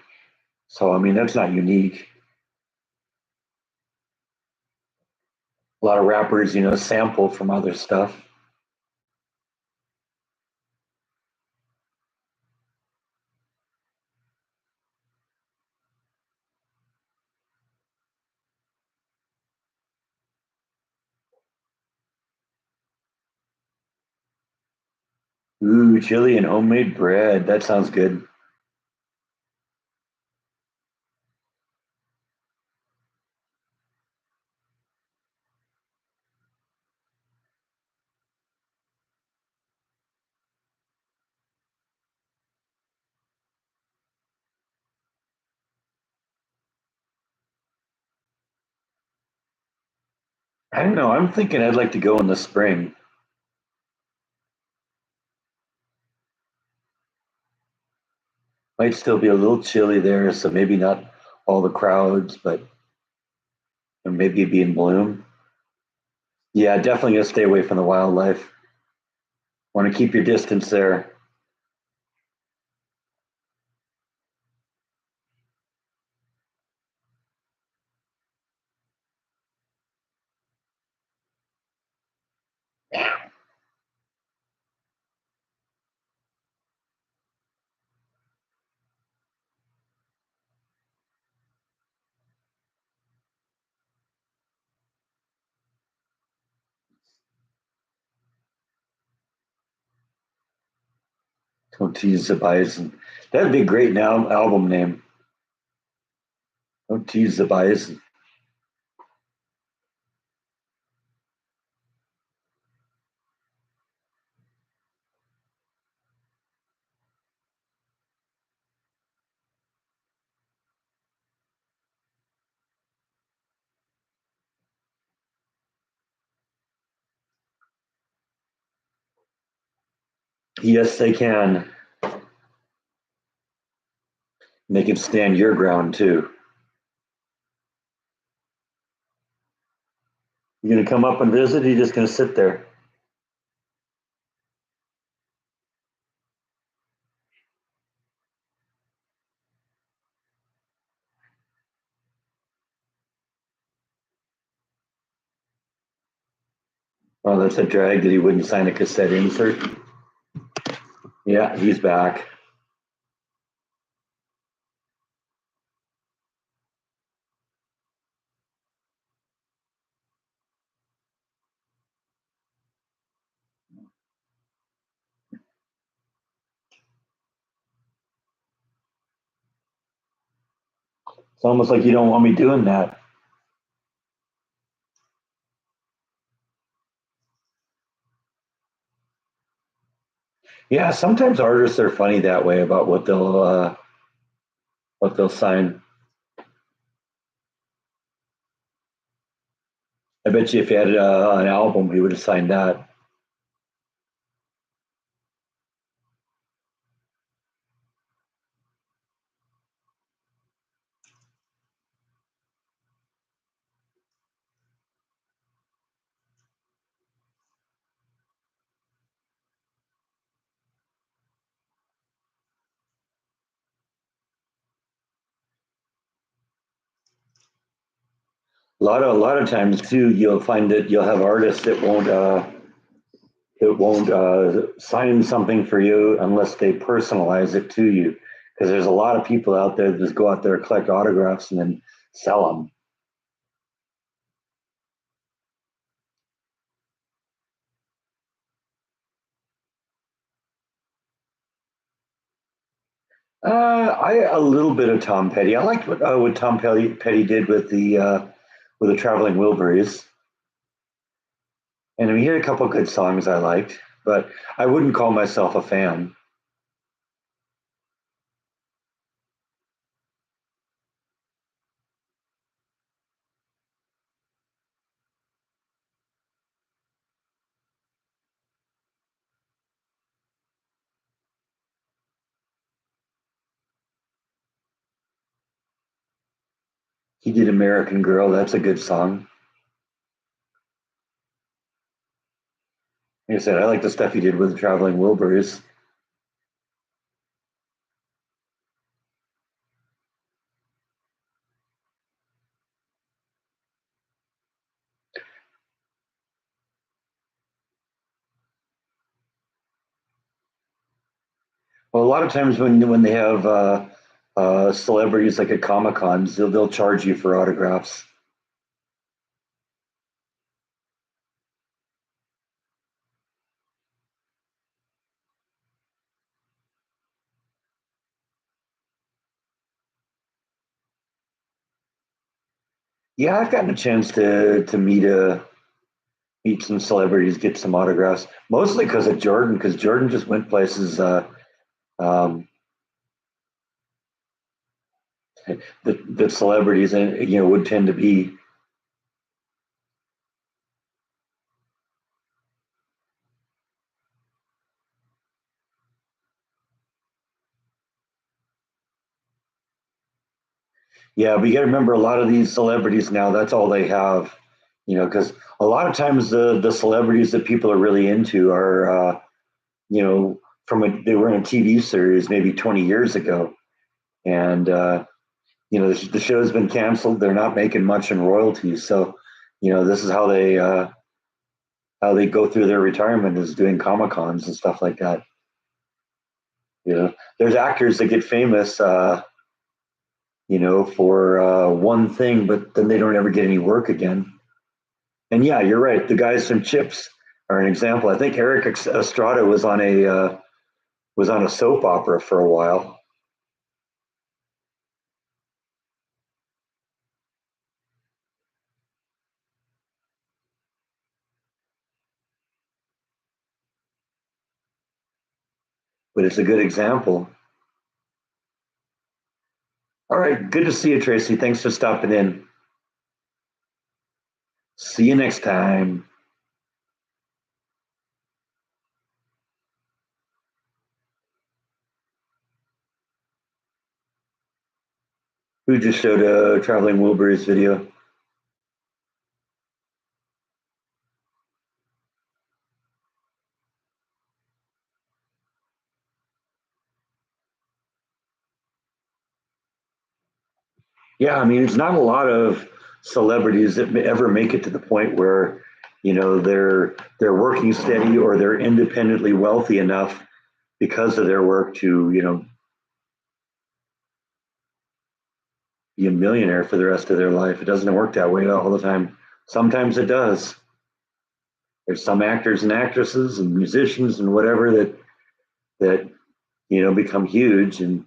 So, I mean, that's not unique. A lot of rappers, sample from other stuff. Ooh, chili and homemade bread. That sounds good. I don't know. I'm thinking I'd like to go in the spring. Might still be a little chilly there, so maybe not all the crowds, but maybe be in bloom. Yeah, definitely gonna stay away from the wildlife. Want to keep your distance there. Don't tease the bison. That'd be a great now album name. Don't tease the bison. Yes, they can. Make it stand your ground too. You gonna come up and visit? Or you just gonna sit there? Oh, that's a drag that he wouldn't sign a cassette insert. Yeah, he's back. It's almost like you don't want me doing that. Yeah, sometimes artists are funny that way about what they'll sign. I bet you if he had an album, he would have signed that. A lot of times too, you'll find that you'll have artists that won't sign something for you unless they personalize it to you. Because there's a lot of people out there that just go out there, collect autographs, and then sell them. I a little bit of Tom Petty. I liked what Tom Petty did with the Traveling Wilburys, and he had a couple of good songs I liked, but I wouldn't call myself a fan. He did American Girl. That's a good song. Like I said, I like the stuff he did with the Traveling Wilburys. Well, a lot of times when they have celebrities like at Comic Cons, they'll charge you for autographs. Yeah, I've gotten a chance to meet some celebrities, get some autographs, mostly because of Jordan, because Jordan just went places um, that celebrities and would tend to be. Yeah, but you got to remember a lot of these celebrities now. That's all they have, because a lot of times the celebrities that people are really into are they were in a TV series maybe 20 years ago, and the show's been canceled. They're not making much in royalties, so this is how they go through their retirement is doing comic cons and stuff like that. There's actors that get famous, for one thing, but then they don't ever get any work again. And yeah, you're right. The guys from Chips are an example. I think Eric Estrada was on a soap opera for a while, but it's a good example. All right, good to see you, Tracy. Thanks for stopping in. See you next time. Who just showed a Traveling Wilburys video? Yeah, I mean, there's not a lot of celebrities that ever make it to the point where, they're working steady or they're independently wealthy enough because of their work to, be a millionaire for the rest of their life. It doesn't work that way all the time. Sometimes it does. There's some actors and actresses and musicians and whatever that become huge, and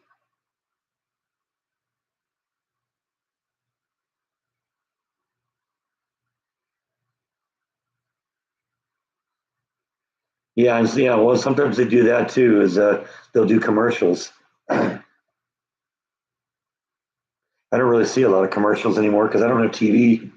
yeah, and, yeah. Well, sometimes they do that too. Is they'll do commercials. I don't really see a lot of commercials anymore because I don't have TV.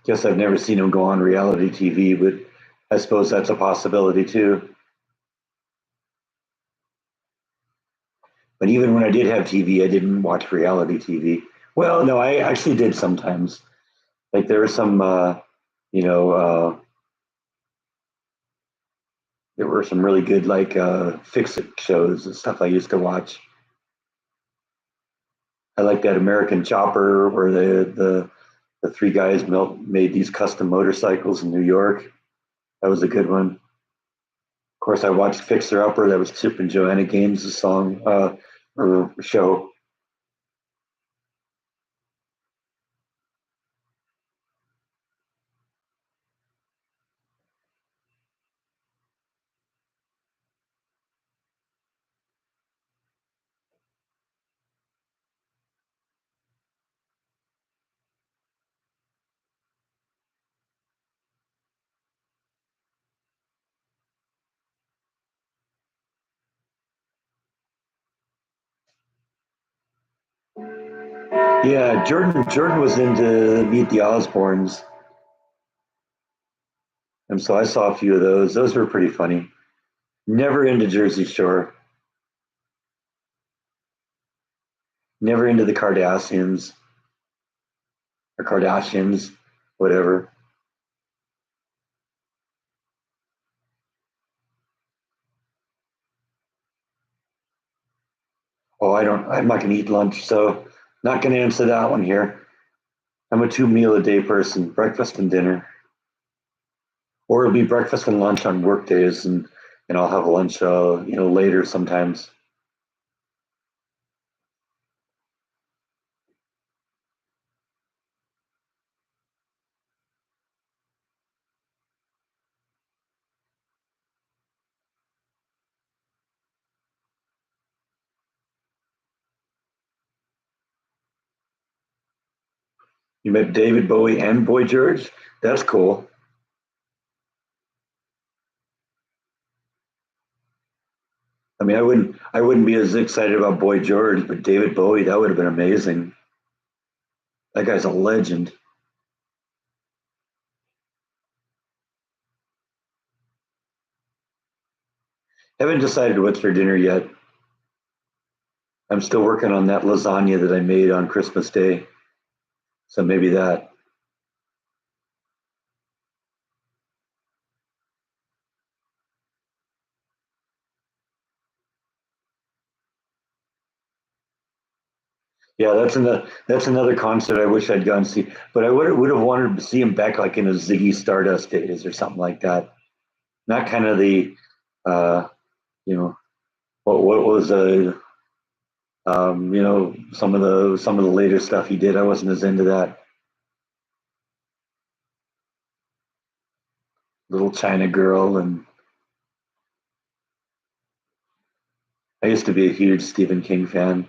Guess I've never seen him go on reality TV, but I suppose that's a possibility too. But even when I did have TV, I didn't watch reality TV. Well, no, I actually did sometimes. Like there were some, you know, there were some really good like fix it shows and stuff I used to watch. I like that American Chopper where the three guys made these custom motorcycles in New York. That was a good one. Of course, I watched Fixer Upper. That was Chip and Joanna Gaines' song or show. Yeah, Jordan was into Meet the Osbournes, and so I saw a few of those. Those were pretty funny. Never into Jersey Shore. Never into the Kardashians or Kardashians, whatever. Oh, I don't. I'm not going to eat lunch, so not going to answer that one here. I'm a two meal a day person, breakfast and dinner, or it'll be breakfast and lunch on work days, and I'll have lunch, later sometimes. You met David Bowie and Boy George. That's cool. I mean, I wouldn't be as excited about Boy George, but David Bowie, that would have been amazing. That guy's a legend. Haven't decided what's for dinner yet. I'm still working on that lasagna that I made on Christmas Day. So maybe that. Yeah, that's another concert I wish I'd gone to see. But I would have wanted to see him back like in a Ziggy Stardust days or something like that. Not kind of the uh, you know, what was some of the later stuff he did. I wasn't as into that. Little China Girl, and I used to be a huge Stephen King fan.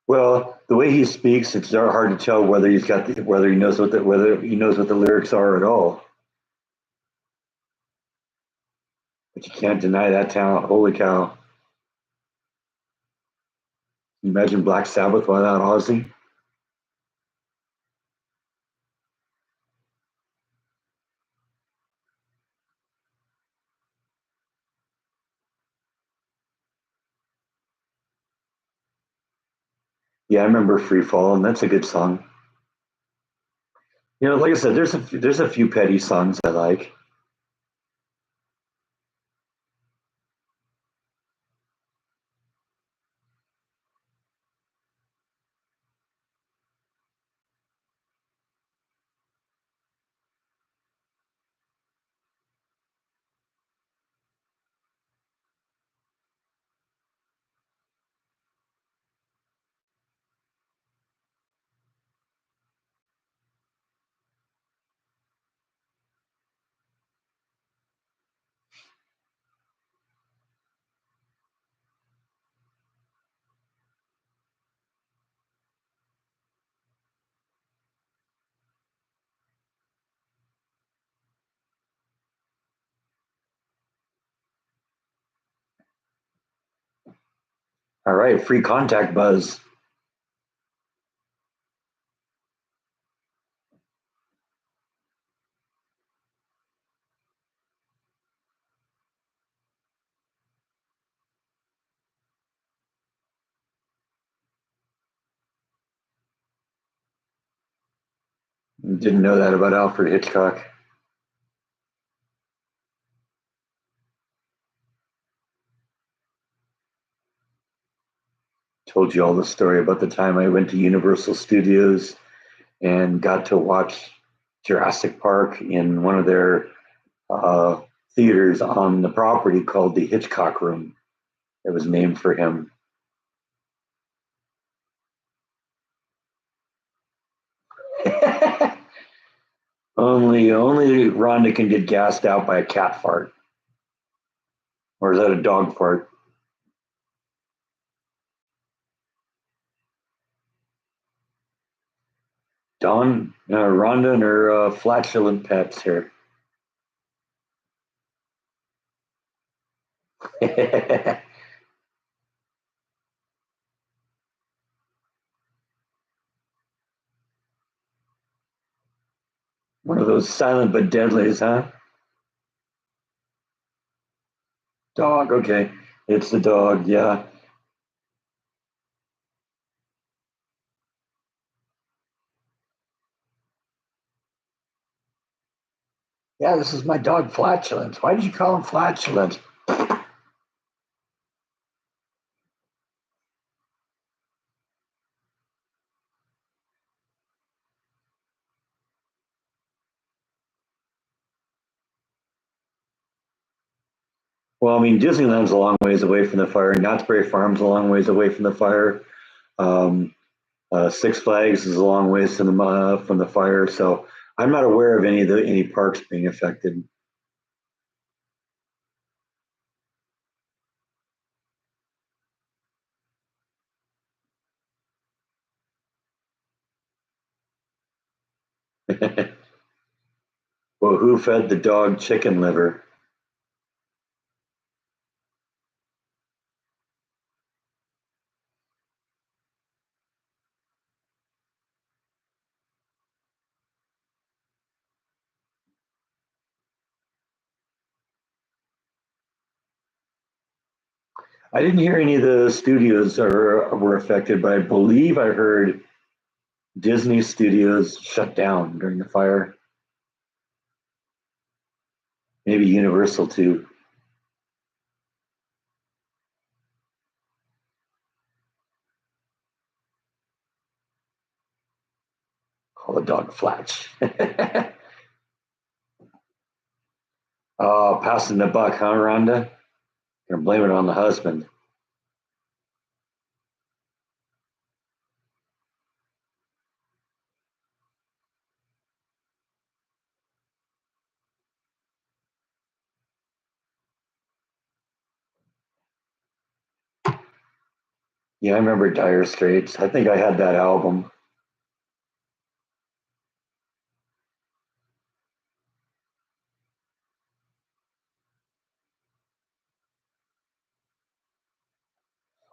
Well, the way he speaks, it's hard to tell whether he knows what the lyrics are at all. But you can't deny that talent. Holy cow! Imagine Black Sabbath without Ozzy. Yeah, I remember Free Fall, and that's a good song. Like I said, there's a few petty songs I like. All right, Free Contact Buzz. Didn't know that about Alfred Hitchcock. Told you all the story about the time I went to Universal Studios and got to watch Jurassic Park in one of their uh, theaters on the property called the Hitchcock Room. It was named for him. Only Rhonda can get gassed out by a cat fart, or is that a dog fart? Rhonda and her flatulent pets here. One of those silent but deadlies, huh? Dog, okay. It's the dog, yeah. Yeah, this is my dog Flatulence. Why did you call him Flatulence? Well, I mean, Disneyland's a long ways away from the fire. Knott's Berry Farm's a long ways away from the fire. Um, Six Flags is a long ways from the fire. So I'm not aware of any parks being affected. Well, who fed the dog chicken liver? I didn't hear any of the studios were affected, but I believe I heard Disney Studios shut down during the fire. Maybe Universal too. Call the dog Flatch. Oh, passing the buck, huh, Rhonda? You're blaming it on the husband. Yeah, I remember Dire Straits. I think I had that album.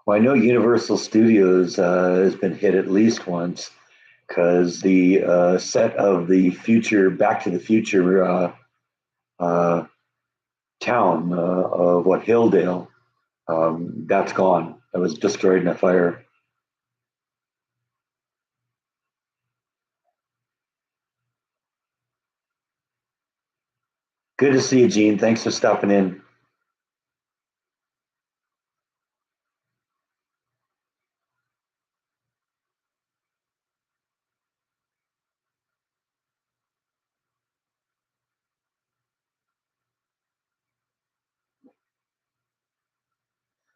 Well, I know Universal Studios has been hit at least once because the set of the future Back to the Future uh, town of what Hilldale, that's gone. That was destroyed in a fire. Good to see you, Gene. Thanks for stopping in.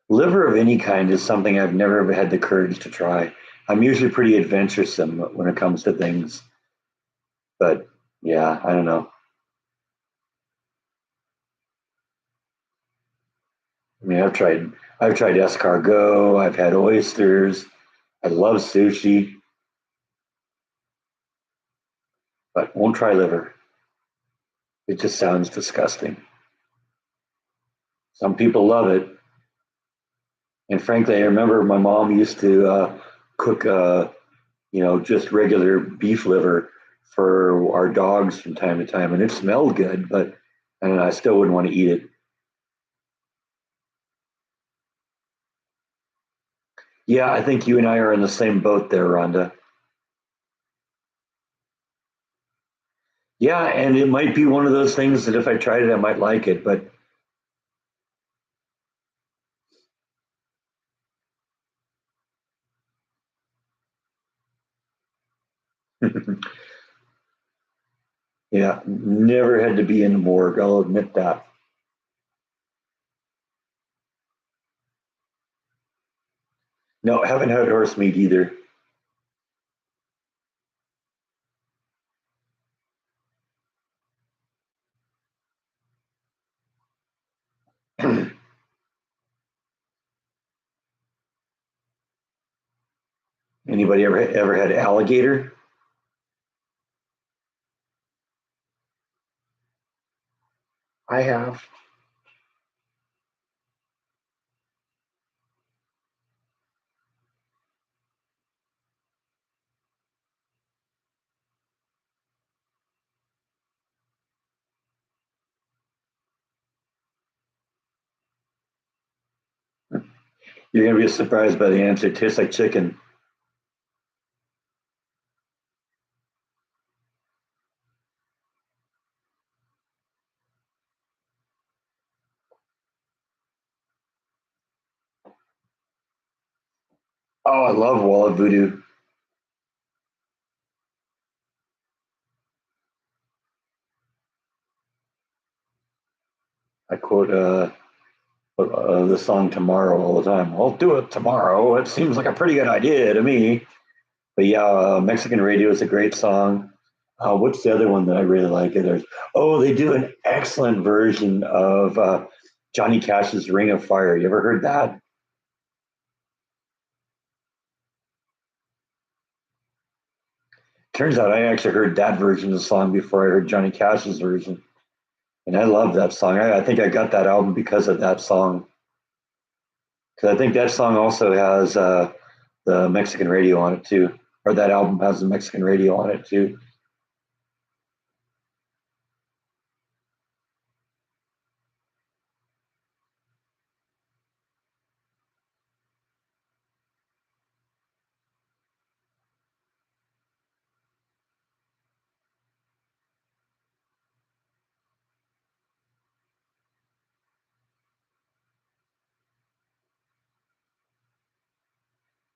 Liver of any kind is something I've never had the courage to try. I'm usually pretty adventuresome when it comes to things, but yeah, I don't know. I mean, I've tried escargot. I've had oysters. I love sushi, but won't try liver. It just sounds disgusting. Some people love it, and frankly, I remember my mom used to cook, just regular beef liver for our dogs from time to time, and it smelled good, but I still wouldn't want to eat it. Yeah, I think you and I are in the same boat there, Rhonda. Yeah, and it might be one of those things that if I tried it, I might like it, but yeah, never had to be in the morgue. I'll admit that. No, haven't had horse meat either. Anybody ever had alligator? I have. You're gonna be surprised by the answer. It tastes like chicken. Oh, I love Walla Voodoo. I quote the song "Tomorrow" all the time. I'll do it tomorrow. It seems like a pretty good idea to me. But yeah, Mexican Radio is a great song. What's the other one that I really like? They do an excellent version of Johnny Cash's "Ring of Fire." You ever heard that? Turns out I actually heard that version of the song before I heard Johnny Cash's version, and I love that song. I think I got that album because of that song. Because I think that song also has the Mexican Radio on it too, or that album has the Mexican Radio on it too.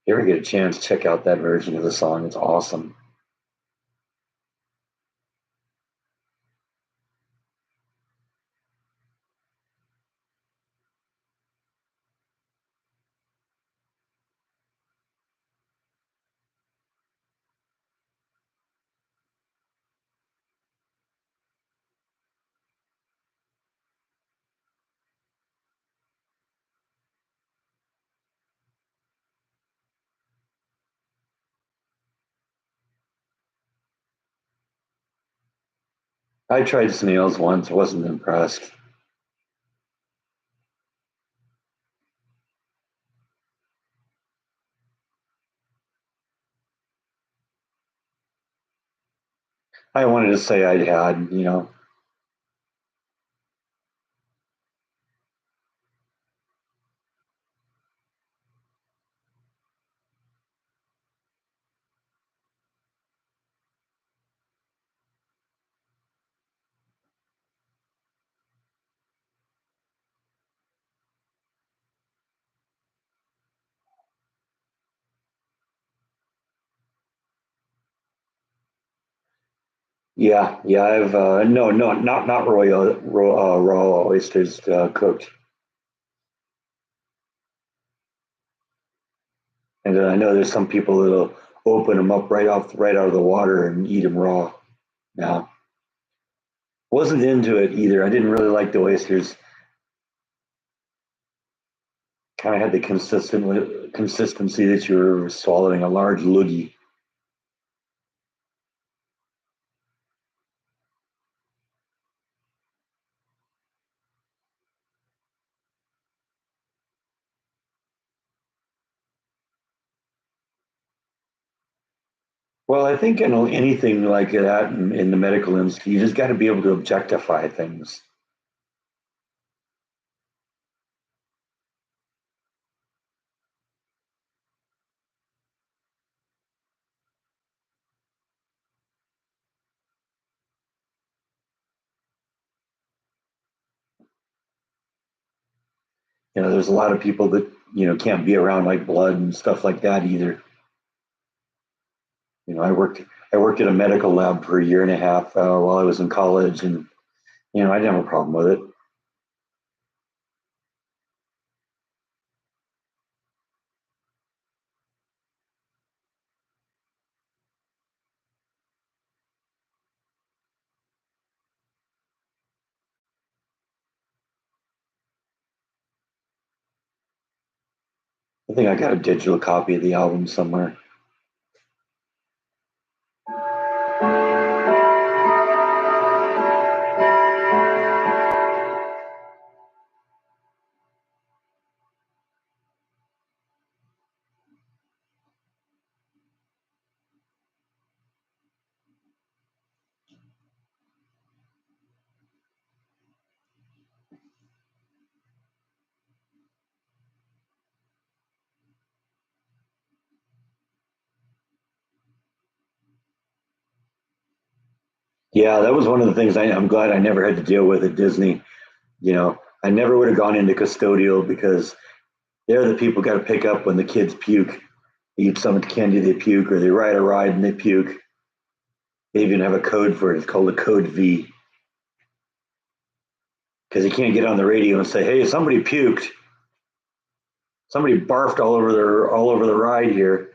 If you ever get a chance, check out that version of the song. It's awesome. I tried snails once. I wasn't impressed. I wanted to say I had. Yeah, yeah. I've no, not raw oysters cooked, and I know there's some people that'll open them up right out of the water and eat them raw. Yeah, wasn't into it either. I didn't really like the oysters. Kind of had the consistency that you were swallowing a large loogie. Well, I think in anything like that in the medical industry, you just got to be able to objectify things. There's a lot of people that can't be around like blood and stuff like that either. I worked at a medical lab for a year and a half while I was in college, and I didn't have a problem with it. I think I got a digital copy of the album somewhere. Yeah, that was one of the things I'm glad I never had to deal with at Disney. You know, I never would have gone into custodial because they're the people got to pick up when the kids puke. They eat so much candy they puke, or they ride a ride and they puke. They even have a code for it. It's called a code V because you can't get on the radio and say, "Hey, somebody puked. Somebody barfed all over the ride here."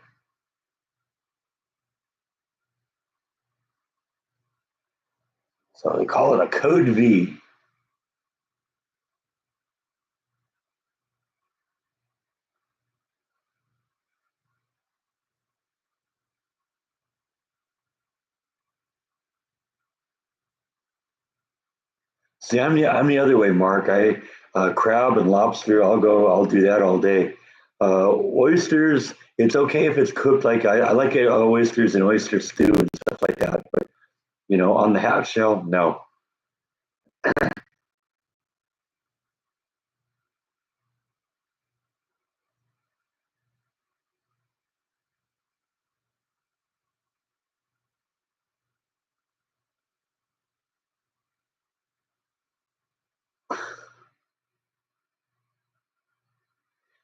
So they call it a code V. See, I'm the other way, Mark. I crab and lobster. I'll do that all day. Oysters. It's okay if it's cooked like I like it, oysters and oyster stew and stuff like that. But on the half shell, no.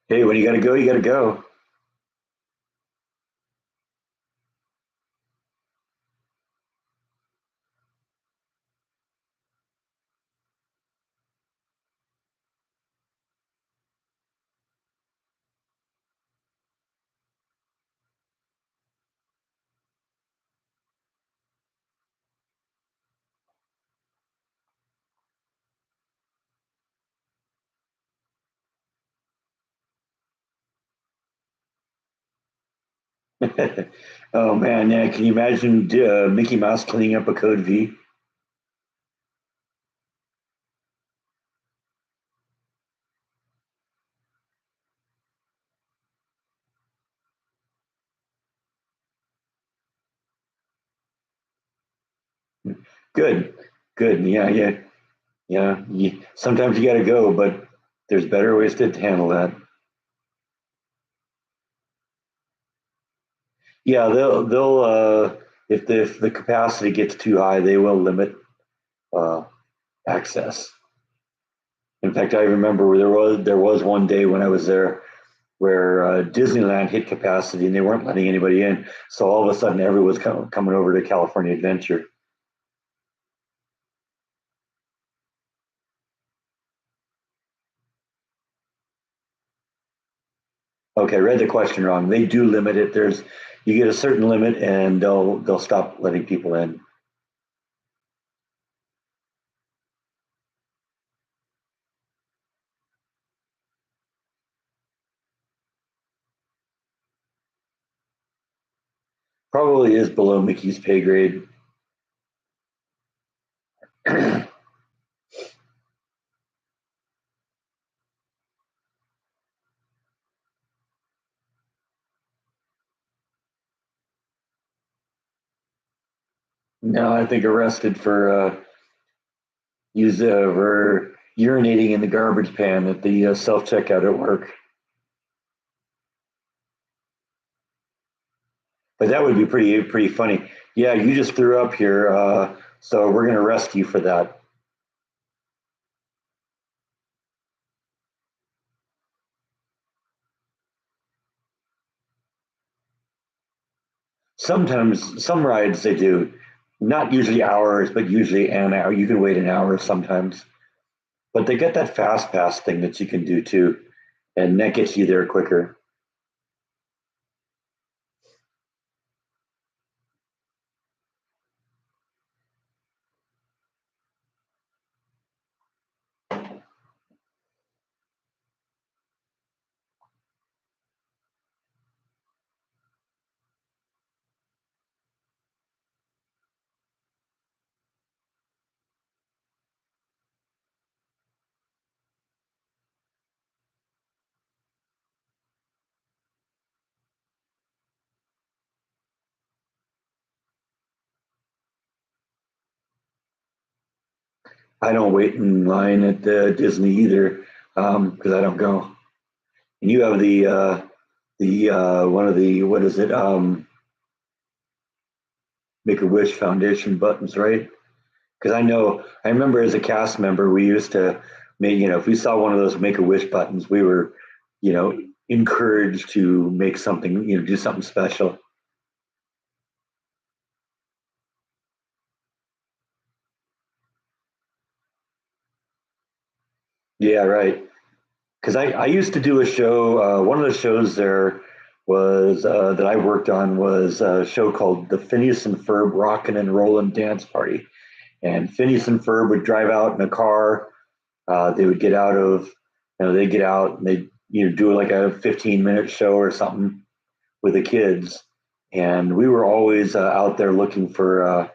Hey, when you got to go, you got to go. Oh man, yeah. Can you imagine Mickey Mouse cleaning up a code V? Good, good. Yeah, yeah, yeah. Sometimes you got to go, but there's better ways to handle that. Yeah, they'll if the capacity gets too high, they will limit uh, access. In fact, I remember there was one day when I was there where Disneyland hit capacity and they weren't letting anybody in. So all of a sudden, everyone's coming over to California Adventure. Okay, I read the question wrong. They do limit it. You get a certain limit, and they'll stop letting people in. Probably is below Mickey's pay grade. No, I think arrested for urinating in the garbage pan at the self checkout at work. But that would be pretty funny. Yeah, you just threw up here, so we're going to arrest you for that. Sometimes some rides they do, not usually hours, but usually an hour. You can wait an hour sometimes, but they get that fast pass thing that you can do too, and that gets you there quicker. I don't wait in line at Disney either because I don't go. And you have the one of the what is it? Make a Wish Foundation buttons, right? Because I remember as a cast member, we used to make, if we saw one of those Make a Wish buttons, we were, you know, encouraged to make something, do something special. Yeah, right. Because I used to do a show. One of the shows there was that I worked on was a show called the Phineas and Ferb Rockin' and Rollin' Dance Party. And Phineas and Ferb would drive out in a car. They would get out of, they get out and they do like a 15-minute show or something with the kids. And we were always out there looking for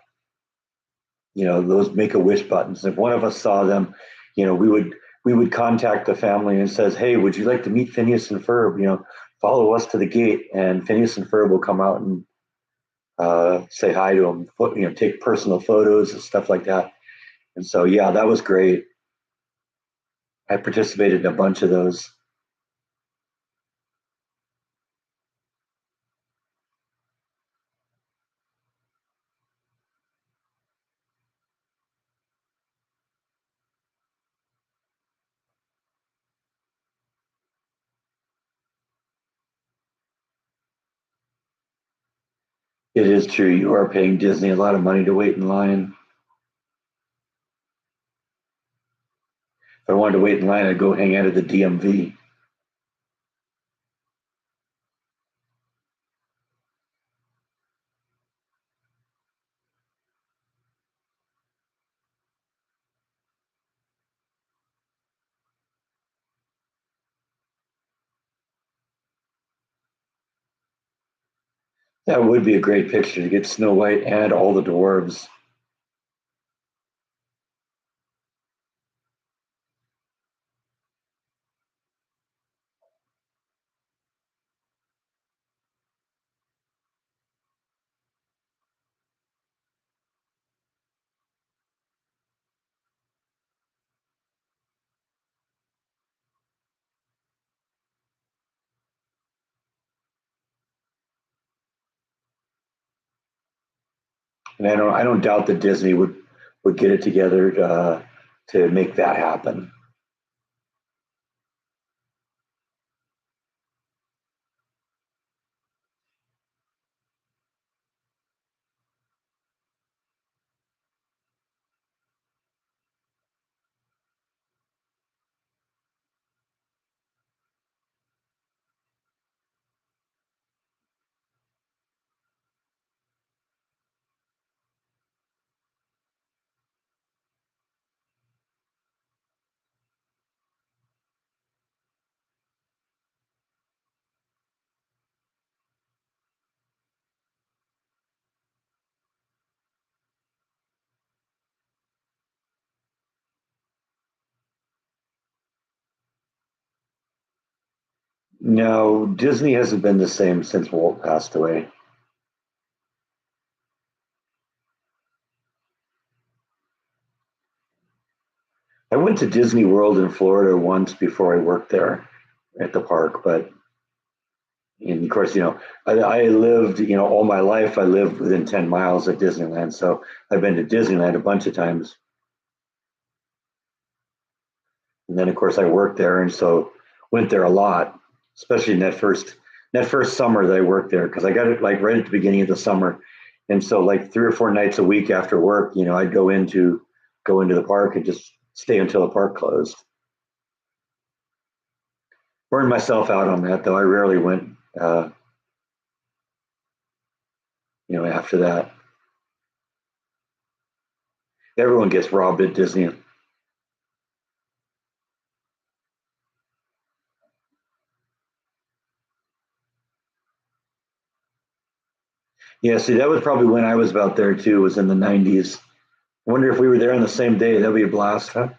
those Make a Wish buttons. If one of us saw them, we would contact the family and says, "Hey, would you like to meet Phineas and Ferb? Follow us to the gate, and Phineas and Ferb will come out and say hi to them. Take personal photos and stuff like that." And so, yeah, that was great. I participated in a bunch of those. It is true. You are paying Disney a lot of money to wait in line. If I wanted to wait in line, I'd go hang out at the DMV. That would be a great picture to get Snow White and all the dwarves. And I don't doubt that Disney would get it together to make that happen. No, Disney hasn't been the same since Walt passed away. I went to Disney World in Florida once before I worked there at the park, but and of course, I lived, all my life I lived within 10 miles of Disneyland. So I've been to Disneyland a bunch of times. And then of course I worked there and so went there a lot, especially in that first summer that I worked there because I got it like right at the beginning of the summer. And so like 3 or 4 nights a week after work, I'd go into the park and just stay until the park closed. Burned myself out on that though. I rarely went after that. Everyone gets robbed at Disney. Yeah, see, that was probably when I was about there too, was in the 90s. I wonder if we were there on the same day. That'd be a blast, huh?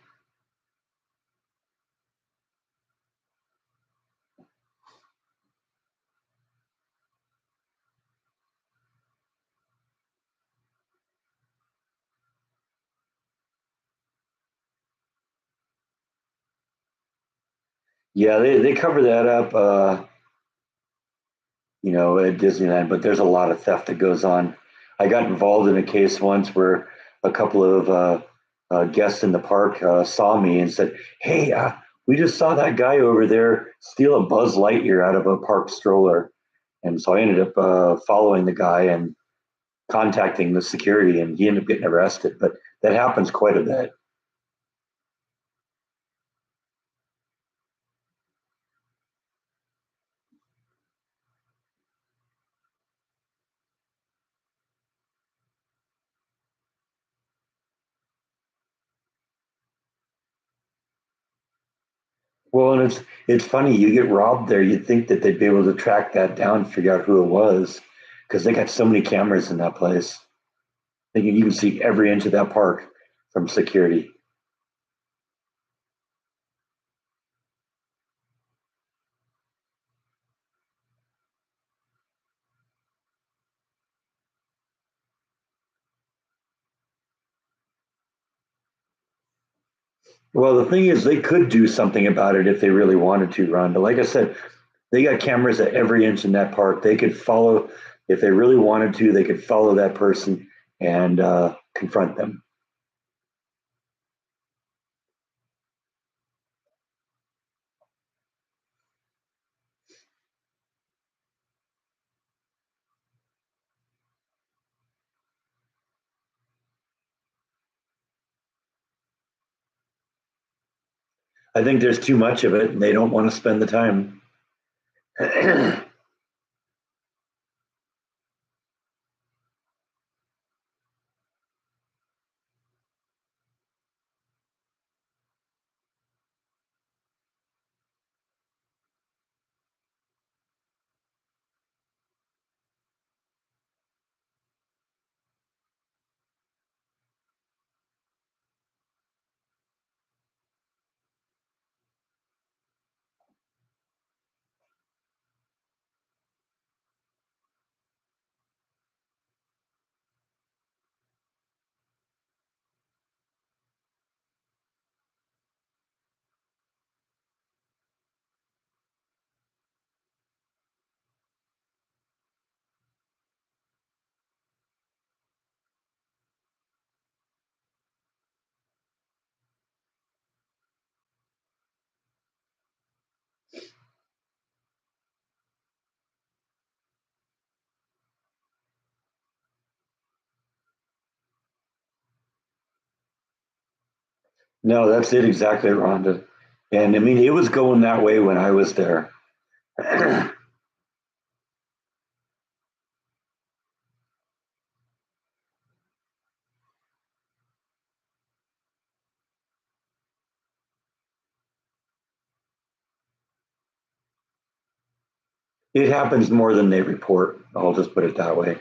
Yeah, they cover that up, at Disneyland, but there's a lot of theft that goes on. I got involved in a case once where a couple of guests in the park saw me and said, "Hey, we just saw that guy over there steal a Buzz Lightyear out of a park stroller." And so I ended up following the guy and contacting the security, and he ended up getting arrested. But that happens quite a bit. Well, and it's funny. You get robbed there. You'd think that they'd be able to track that down, figure out who it was, because they got so many cameras in that place. You can see every inch of that park from security. Well, the thing is, they could do something about it if they really wanted to, Rhonda. Like I said, they got cameras at every inch in that park. They could follow, if they really wanted to, they could follow that person and confront them. I think there's too much of it, and they don't want to spend the time. It No, that's it exactly, Rhonda. And I mean, it was going that way when I was there. It happens more than they report. I'll just put it that way.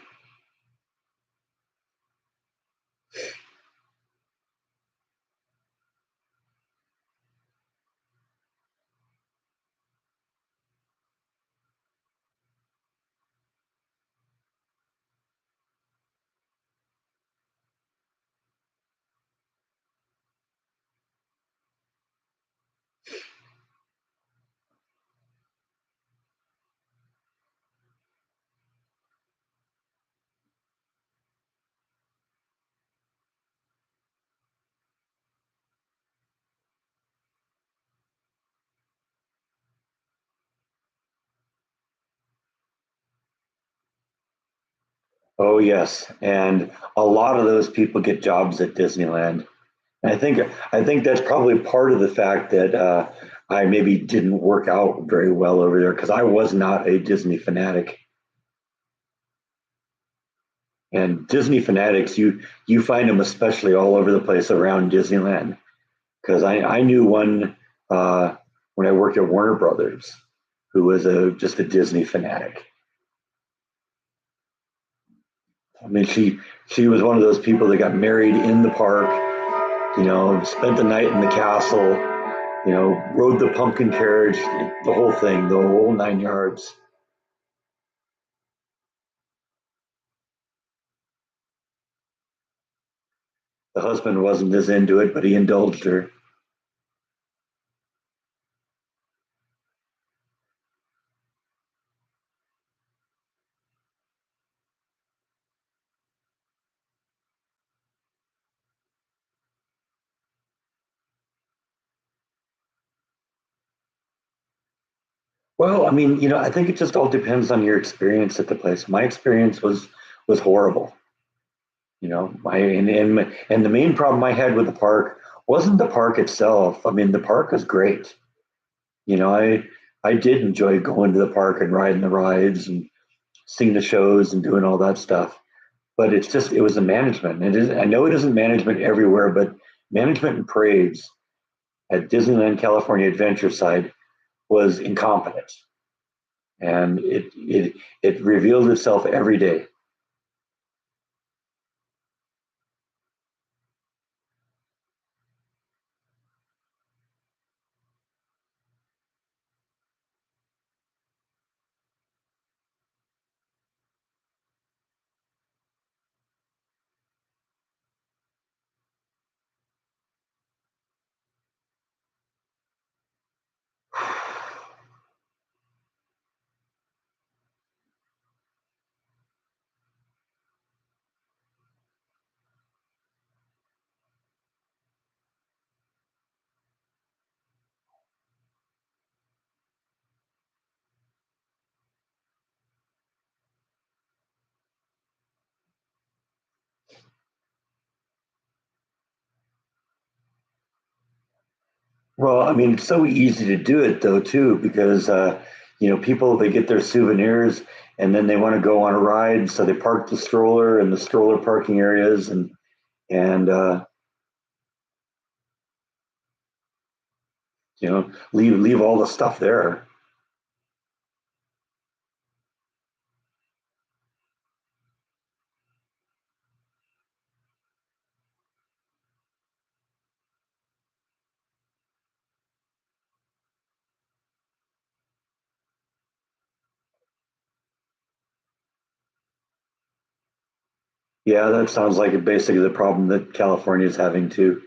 Oh yes, and a lot of those people get jobs at Disneyland. And I think that's probably part of the fact that I maybe didn't work out very well over there because I was not a Disney fanatic. And Disney fanatics, you find them especially all over the place around Disneyland. Because I knew one when I worked at Warner Brothers, who was just a Disney fanatic. I mean, she was one of those people that got married in the park, spent the night in the castle, rode the pumpkin carriage, the whole thing, the whole 9 yards. The husband wasn't as into it, but he indulged her. Well, I mean, I think it just all depends on your experience at the place. My experience was horrible. My and the main problem I had with the park wasn't the park itself. I mean, the park was great. I did enjoy going to the park and riding the rides and seeing the shows and doing all that stuff. But it was the management. I know it isn't management everywhere, but management in parades at Disneyland California Adventure side was incompetent, and it revealed itself every day. Well, I mean, it's so easy to do it though too, because people they get their souvenirs and then they want to go on a ride, so they park the stroller in the stroller parking areas and leave all the stuff there. Yeah, that sounds like basically the problem that California is having too.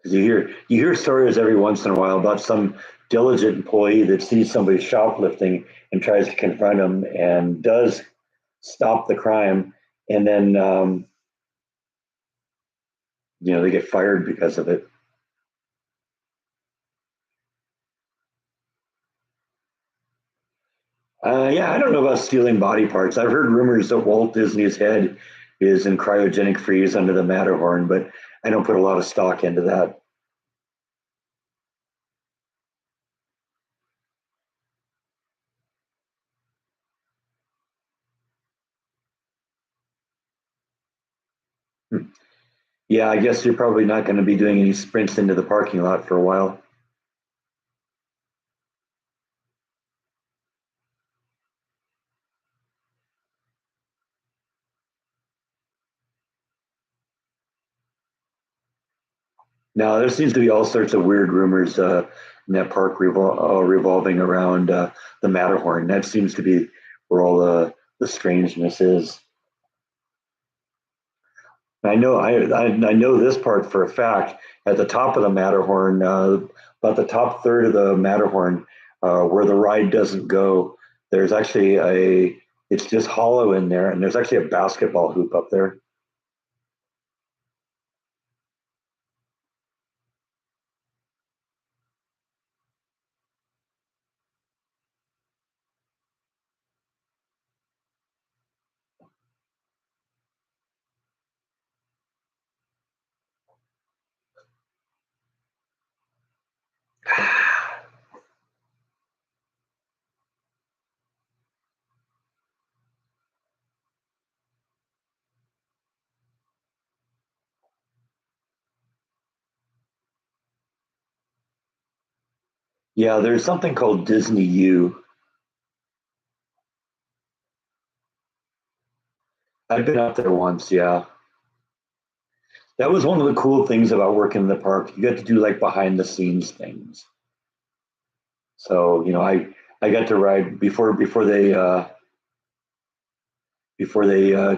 Because you hear stories every once in a while about some diligent employee that sees somebody shoplifting and tries to confront them and does stop the crime, and then they get fired because of it. Yeah, I don't know about stealing body parts. I've heard rumors that Walt Disney's head is in cryogenic freeze under the Matterhorn, but I don't put a lot of stock into that. Hmm. Yeah, I guess you're probably not going to be doing any sprints into the parking lot for a while. Now, there seems to be all sorts of weird rumors in that park revolving around the Matterhorn. That seems to be where all the strangeness is. I know this part for a fact. At the top of the Matterhorn, about the top third of the Matterhorn, where the ride doesn't go, there's actually a. It's just hollow in there, and there's actually a basketball hoop up there. Yeah, there's something called Disney U. I've been up there once. Yeah, that was one of the cool things about working in the park. You got to do like behind the scenes things. So I got to ride before they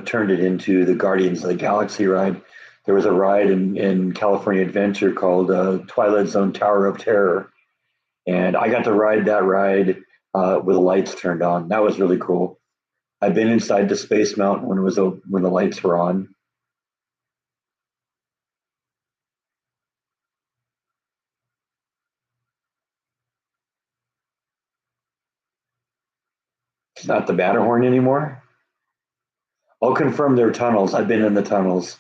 turned it into the Guardians of the Galaxy ride. There was a ride in California Adventure called Twilight Zone Tower of Terror, and I got to ride that ride with the lights turned on. That was really cool. I've been inside the Space Mountain when the lights were on. It's not the Matterhorn anymore. I'll confirm their tunnels. I've been in the tunnels,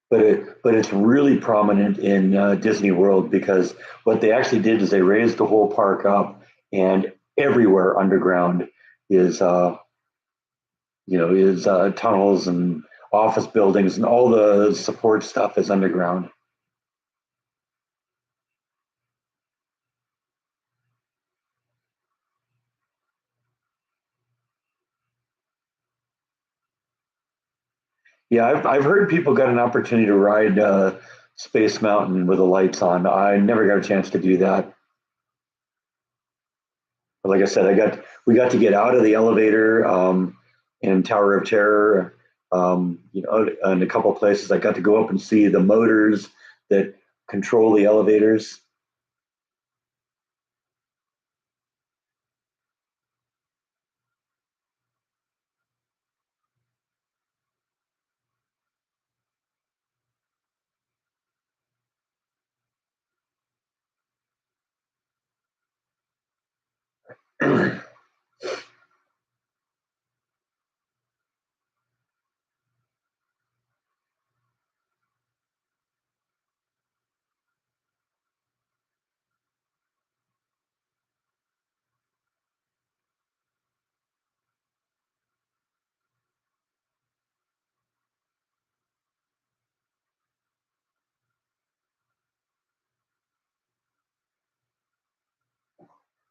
but it's really prominent in Disney World because what they actually did is they raised the whole park up, and everywhere underground is tunnels and office buildings, and all the support stuff is underground. Yeah, I've heard people got an opportunity to ride Space Mountain with the lights on. I never got a chance to do that. But like I said, we got to get out of the elevator in Tower of Terror. In a couple of places, I got to go up and see the motors that control the elevators.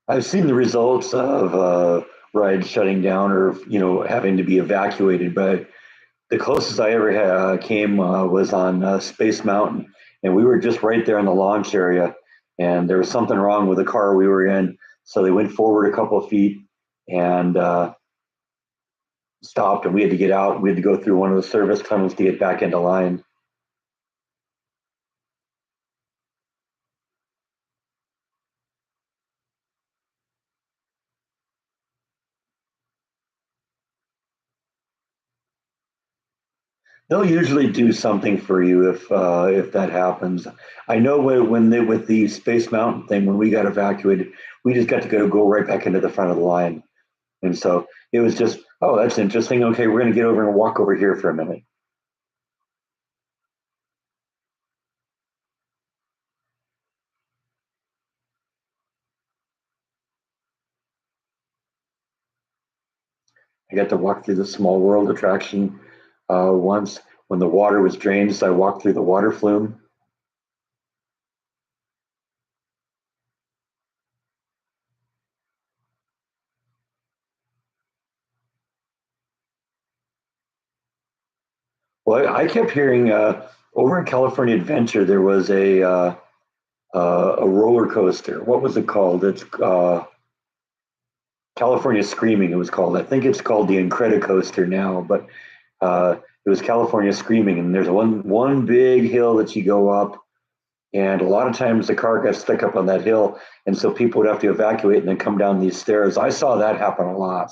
I've seen the results of rides shutting down or having to be evacuated, but the closest I ever came was on Space Mountain, and we were just right there in the launch area, and there was something wrong with the car we were in, so they went forward a couple of feet and stopped, and we had to get out. We had to go through one of the service tunnels to get back into line. They'll usually do something for you if that happens. I know when they with the Space Mountain thing when we got evacuated, we just got to go right back into the front of the line, and so it was just, oh, that's interesting. Okay, we're going to get over and walk over here for a minute. I got to walk through the Small World attraction once when the water was drained, so I walked through the water flume. Well, I kept hearing over in California Adventure there was a roller coaster. What was it called? It's California Screaming. It was called. I think it's called the Incredicoaster now, but it was California Screaming. And there's one big hill that you go up, and a lot of times the car got stuck up on that hill, and so people would have to evacuate and then come down these stairs. I saw that happen a lot.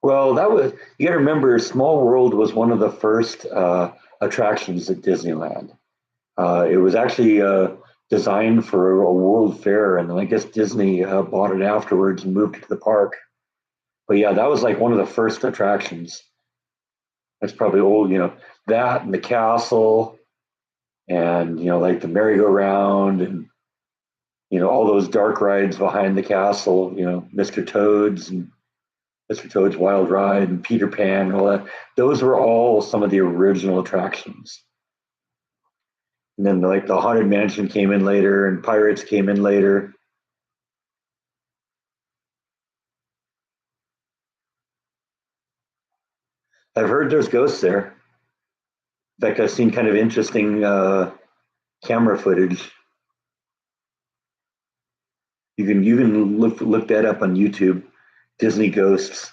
Well, that was, you got to remember, Small World was one of the first attractions at Disneyland. It was actually designed for a World Fair, and I guess Disney bought it afterwards and moved it to the park. But yeah, that was like one of the first attractions. That's probably old, that and the castle, and like the merry-go-round, and all those dark rides behind the castle. Mr. Toad's and Mr. Toad's Wild Ride and Peter Pan and all that. Those were all some of the original attractions. And then like the Haunted Mansion came in later, and Pirates came in later. I've heard there's ghosts there. In fact, I've seen kind of interesting camera footage. You can look that up on YouTube. Disney ghosts.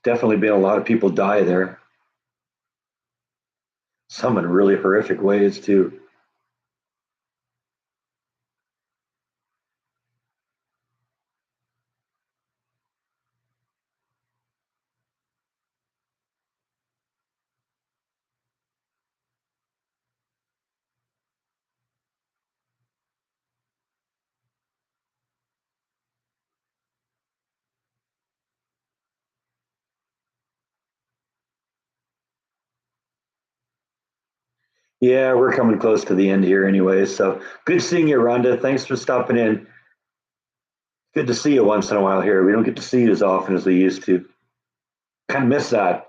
Definitely been a lot of people die there. Some in really horrific ways too. Yeah, we're coming close to the end here anyway. So good seeing you, Rhonda. Thanks for stopping in. Good to see you once in a while here. We don't get to see you as often as we used to. Kind of miss that.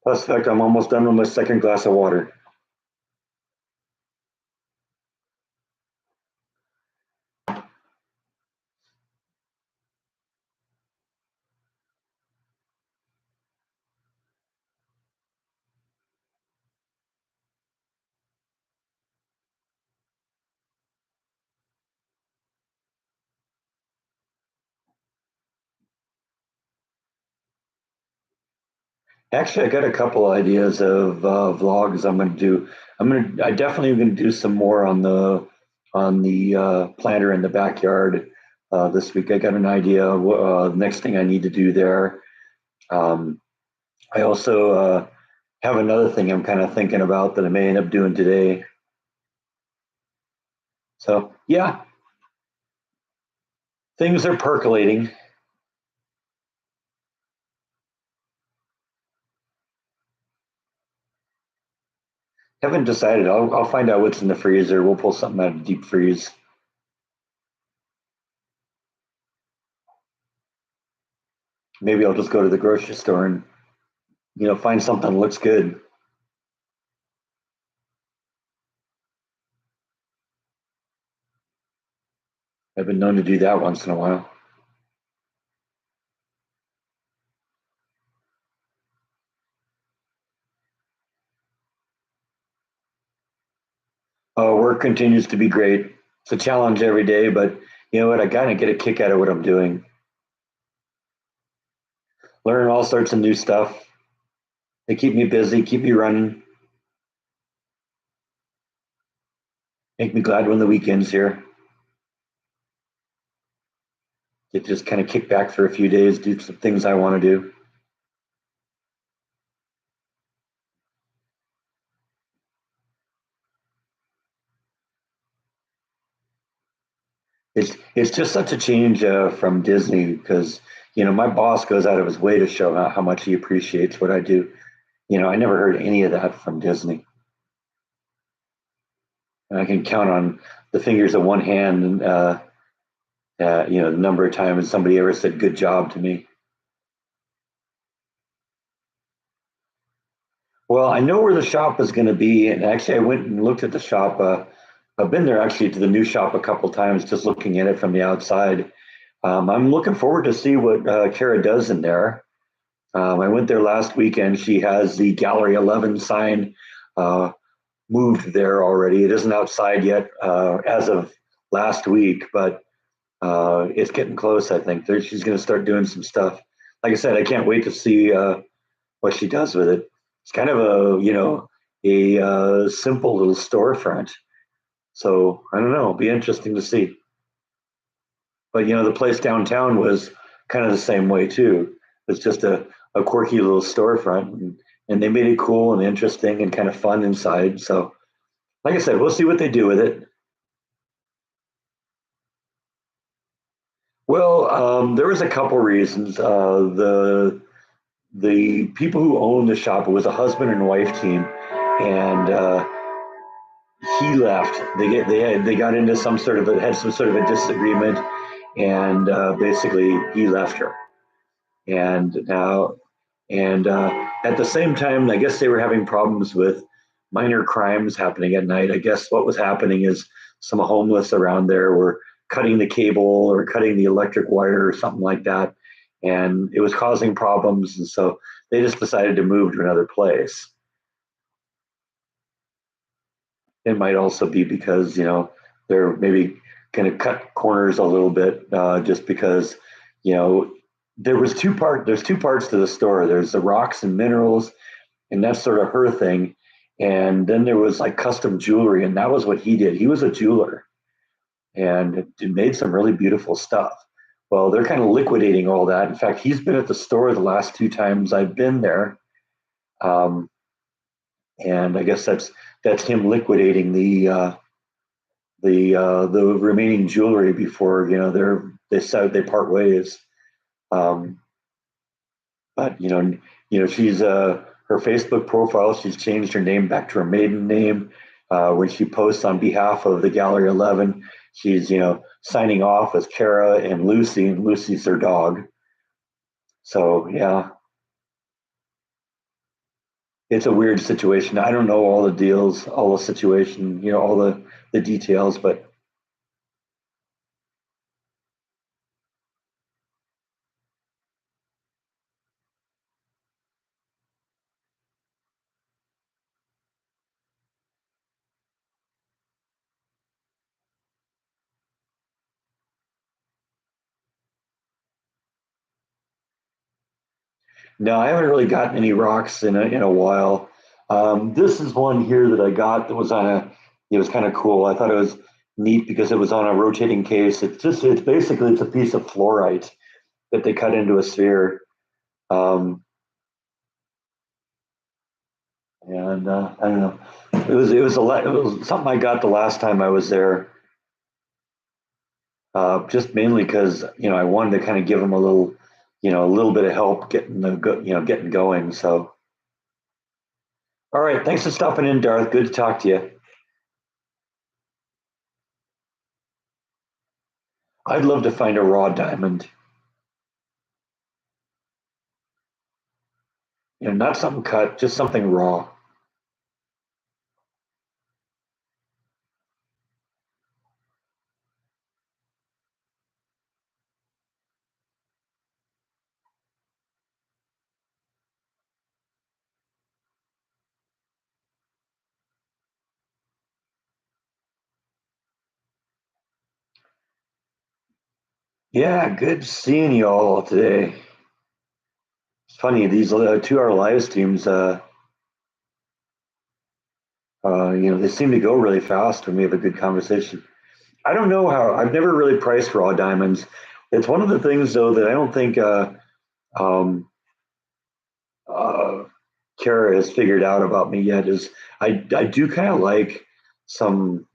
Plus, in fact, I'm almost done with my second glass of water. Actually, I got a couple ideas of vlogs I'm going to do. I definitely going to do some more on the planter in the backyard this week. I got an idea of next thing I need to do there. Um, I also have another thing I'm kind of thinking about that I may end up doing today. So yeah, things are percolating. Haven't decided. I'll find out what's in the freezer. We'll pull something out of deep freeze. Maybe I'll just go to the grocery store and find something that looks good. I've been known to do that once in a while. Work continues to be great. It's a challenge every day, but you know what? I kind of get a kick out of what I'm doing. Learn all sorts of new stuff. They keep me busy, keep me running, make me glad when the weekend's here. Get just kind of kick back for a few days, do some things I want to do. It's just such a change from Disney because my boss goes out of his way to show how much he appreciates what I do. I never heard any of that from Disney, and I can count on the fingers of one hand, the number of times somebody ever said "good job" to me. Well, I know where the shop is going to be, and actually, I went and looked at the shop. I've been there actually to the new shop a couple times, just looking at it from the outside. I'm looking forward to see what Kara does in there. I went there last weekend. She has the Gallery 11 sign uh, moved there already. It isn't outside yet as of last week, but it's getting close. I think she's going to start doing some stuff. Like I said, I can't wait to see what she does with it. It's kind of a simple little storefront. So I don't know. It'll be interesting to see. But the place downtown was kind of the same way too. It's just a quirky little storefront, and they made it cool and interesting and kind of fun inside. So, like I said, we'll see what they do with it. Well, there was a couple reasons. The people who owned the shop, it was a husband and wife team, and he left. They got into some sort of had some sort of a disagreement, and basically he left her. And now and at the same time, I guess they were having problems with minor crimes happening at night. I guess what was happening is some homeless around there were cutting the cable or cutting the electric wire or something like that, and it was causing problems. And so they just decided to move to another place. It might also be because they're maybe going to cut corners a little bit, just because you know there's two parts to the store. There's the rocks and minerals, and that's sort of her thing. And then there was like custom jewelry, and that was what he did. He was a jeweler and made some really beautiful stuff. Well, they're kind of liquidating all that. In fact, he's been at the store the last two times I've been there. Um, and I guess that's him liquidating the remaining jewelry before they part ways. Um, but she's her Facebook profile. She's changed her name back to her maiden name. When she posts on behalf of the Gallery 11, she's signing off as Kara and Lucy, and Lucy's their dog. So yeah, it's a weird situation. I don't know all the deals, all the situation, all the details, but no, I haven't really gotten any rocks in a while. This is one here that I got that was it was kind of cool. I thought it was neat because it was on a rotating case. It's basically it's a piece of fluorite that they cut into a sphere. Um, and I don't know. It was something I got the last time I was there. Just mainly because I wanted to kind of give them a little bit of help getting going. So, all right, thanks for stopping in, Darth. Good to talk to you. I'd love to find a raw diamond. Not something cut, just something raw. Yeah, good seeing you all today. It's funny these 2 hour live streams. They seem to go really fast when we have a good conversation. I don't know how. I've never really priced raw diamonds. It's one of the things though that I don't think um, uh, Kara has figured out about me yet. Is I do kind of like some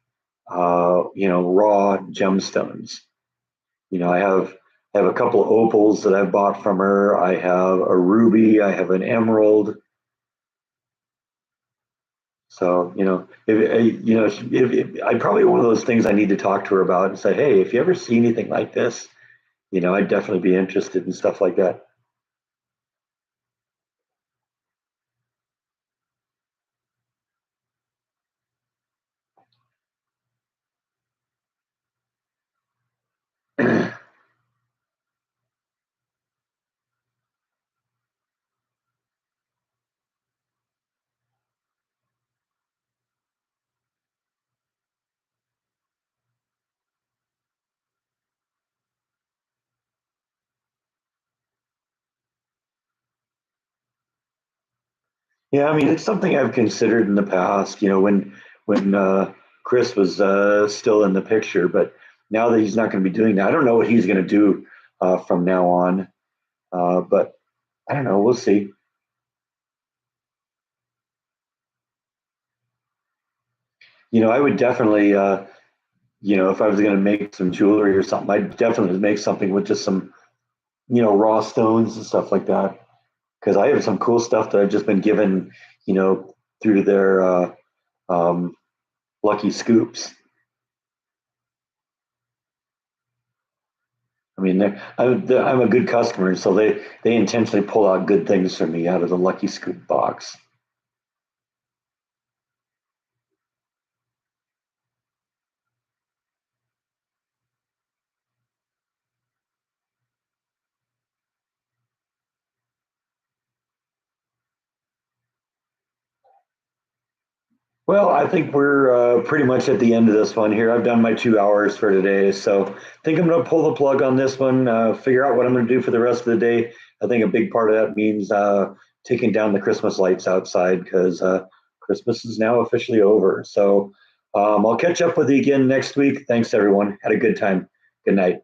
raw gemstones. I have a couple of opals that I've bought from her. I have a ruby. I have an emerald. So if I probably one of those things I need to talk to her about and say, hey, if you ever see anything like this, I'd definitely be interested in stuff like that. Yeah, I mean, it's something I've considered in the past. When Chris was still in the picture, but now that he's not going to be doing that, I don't know what he's going to do from now on. But I don't know. We'll see. I would definitely, if I was going to make some jewelry or something, I'd definitely make something with just some, raw stones and stuff like that. Because I have some cool stuff that I've just been given, through their um, lucky scoops. I mean, I'm a good customer, so they intentionally pull out good things for me out of the lucky scoop box. Well, I think we're pretty much at the end of this one here. I've done my 2 hours for today, so I think I'm going to pull the plug on this one. Figure out what I'm going to do for the rest of the day. I think a big part of that means taking down the Christmas lights outside because Christmas is now officially over. So I'll catch up with you again next week. Thanks, everyone. Had a good time. Good night.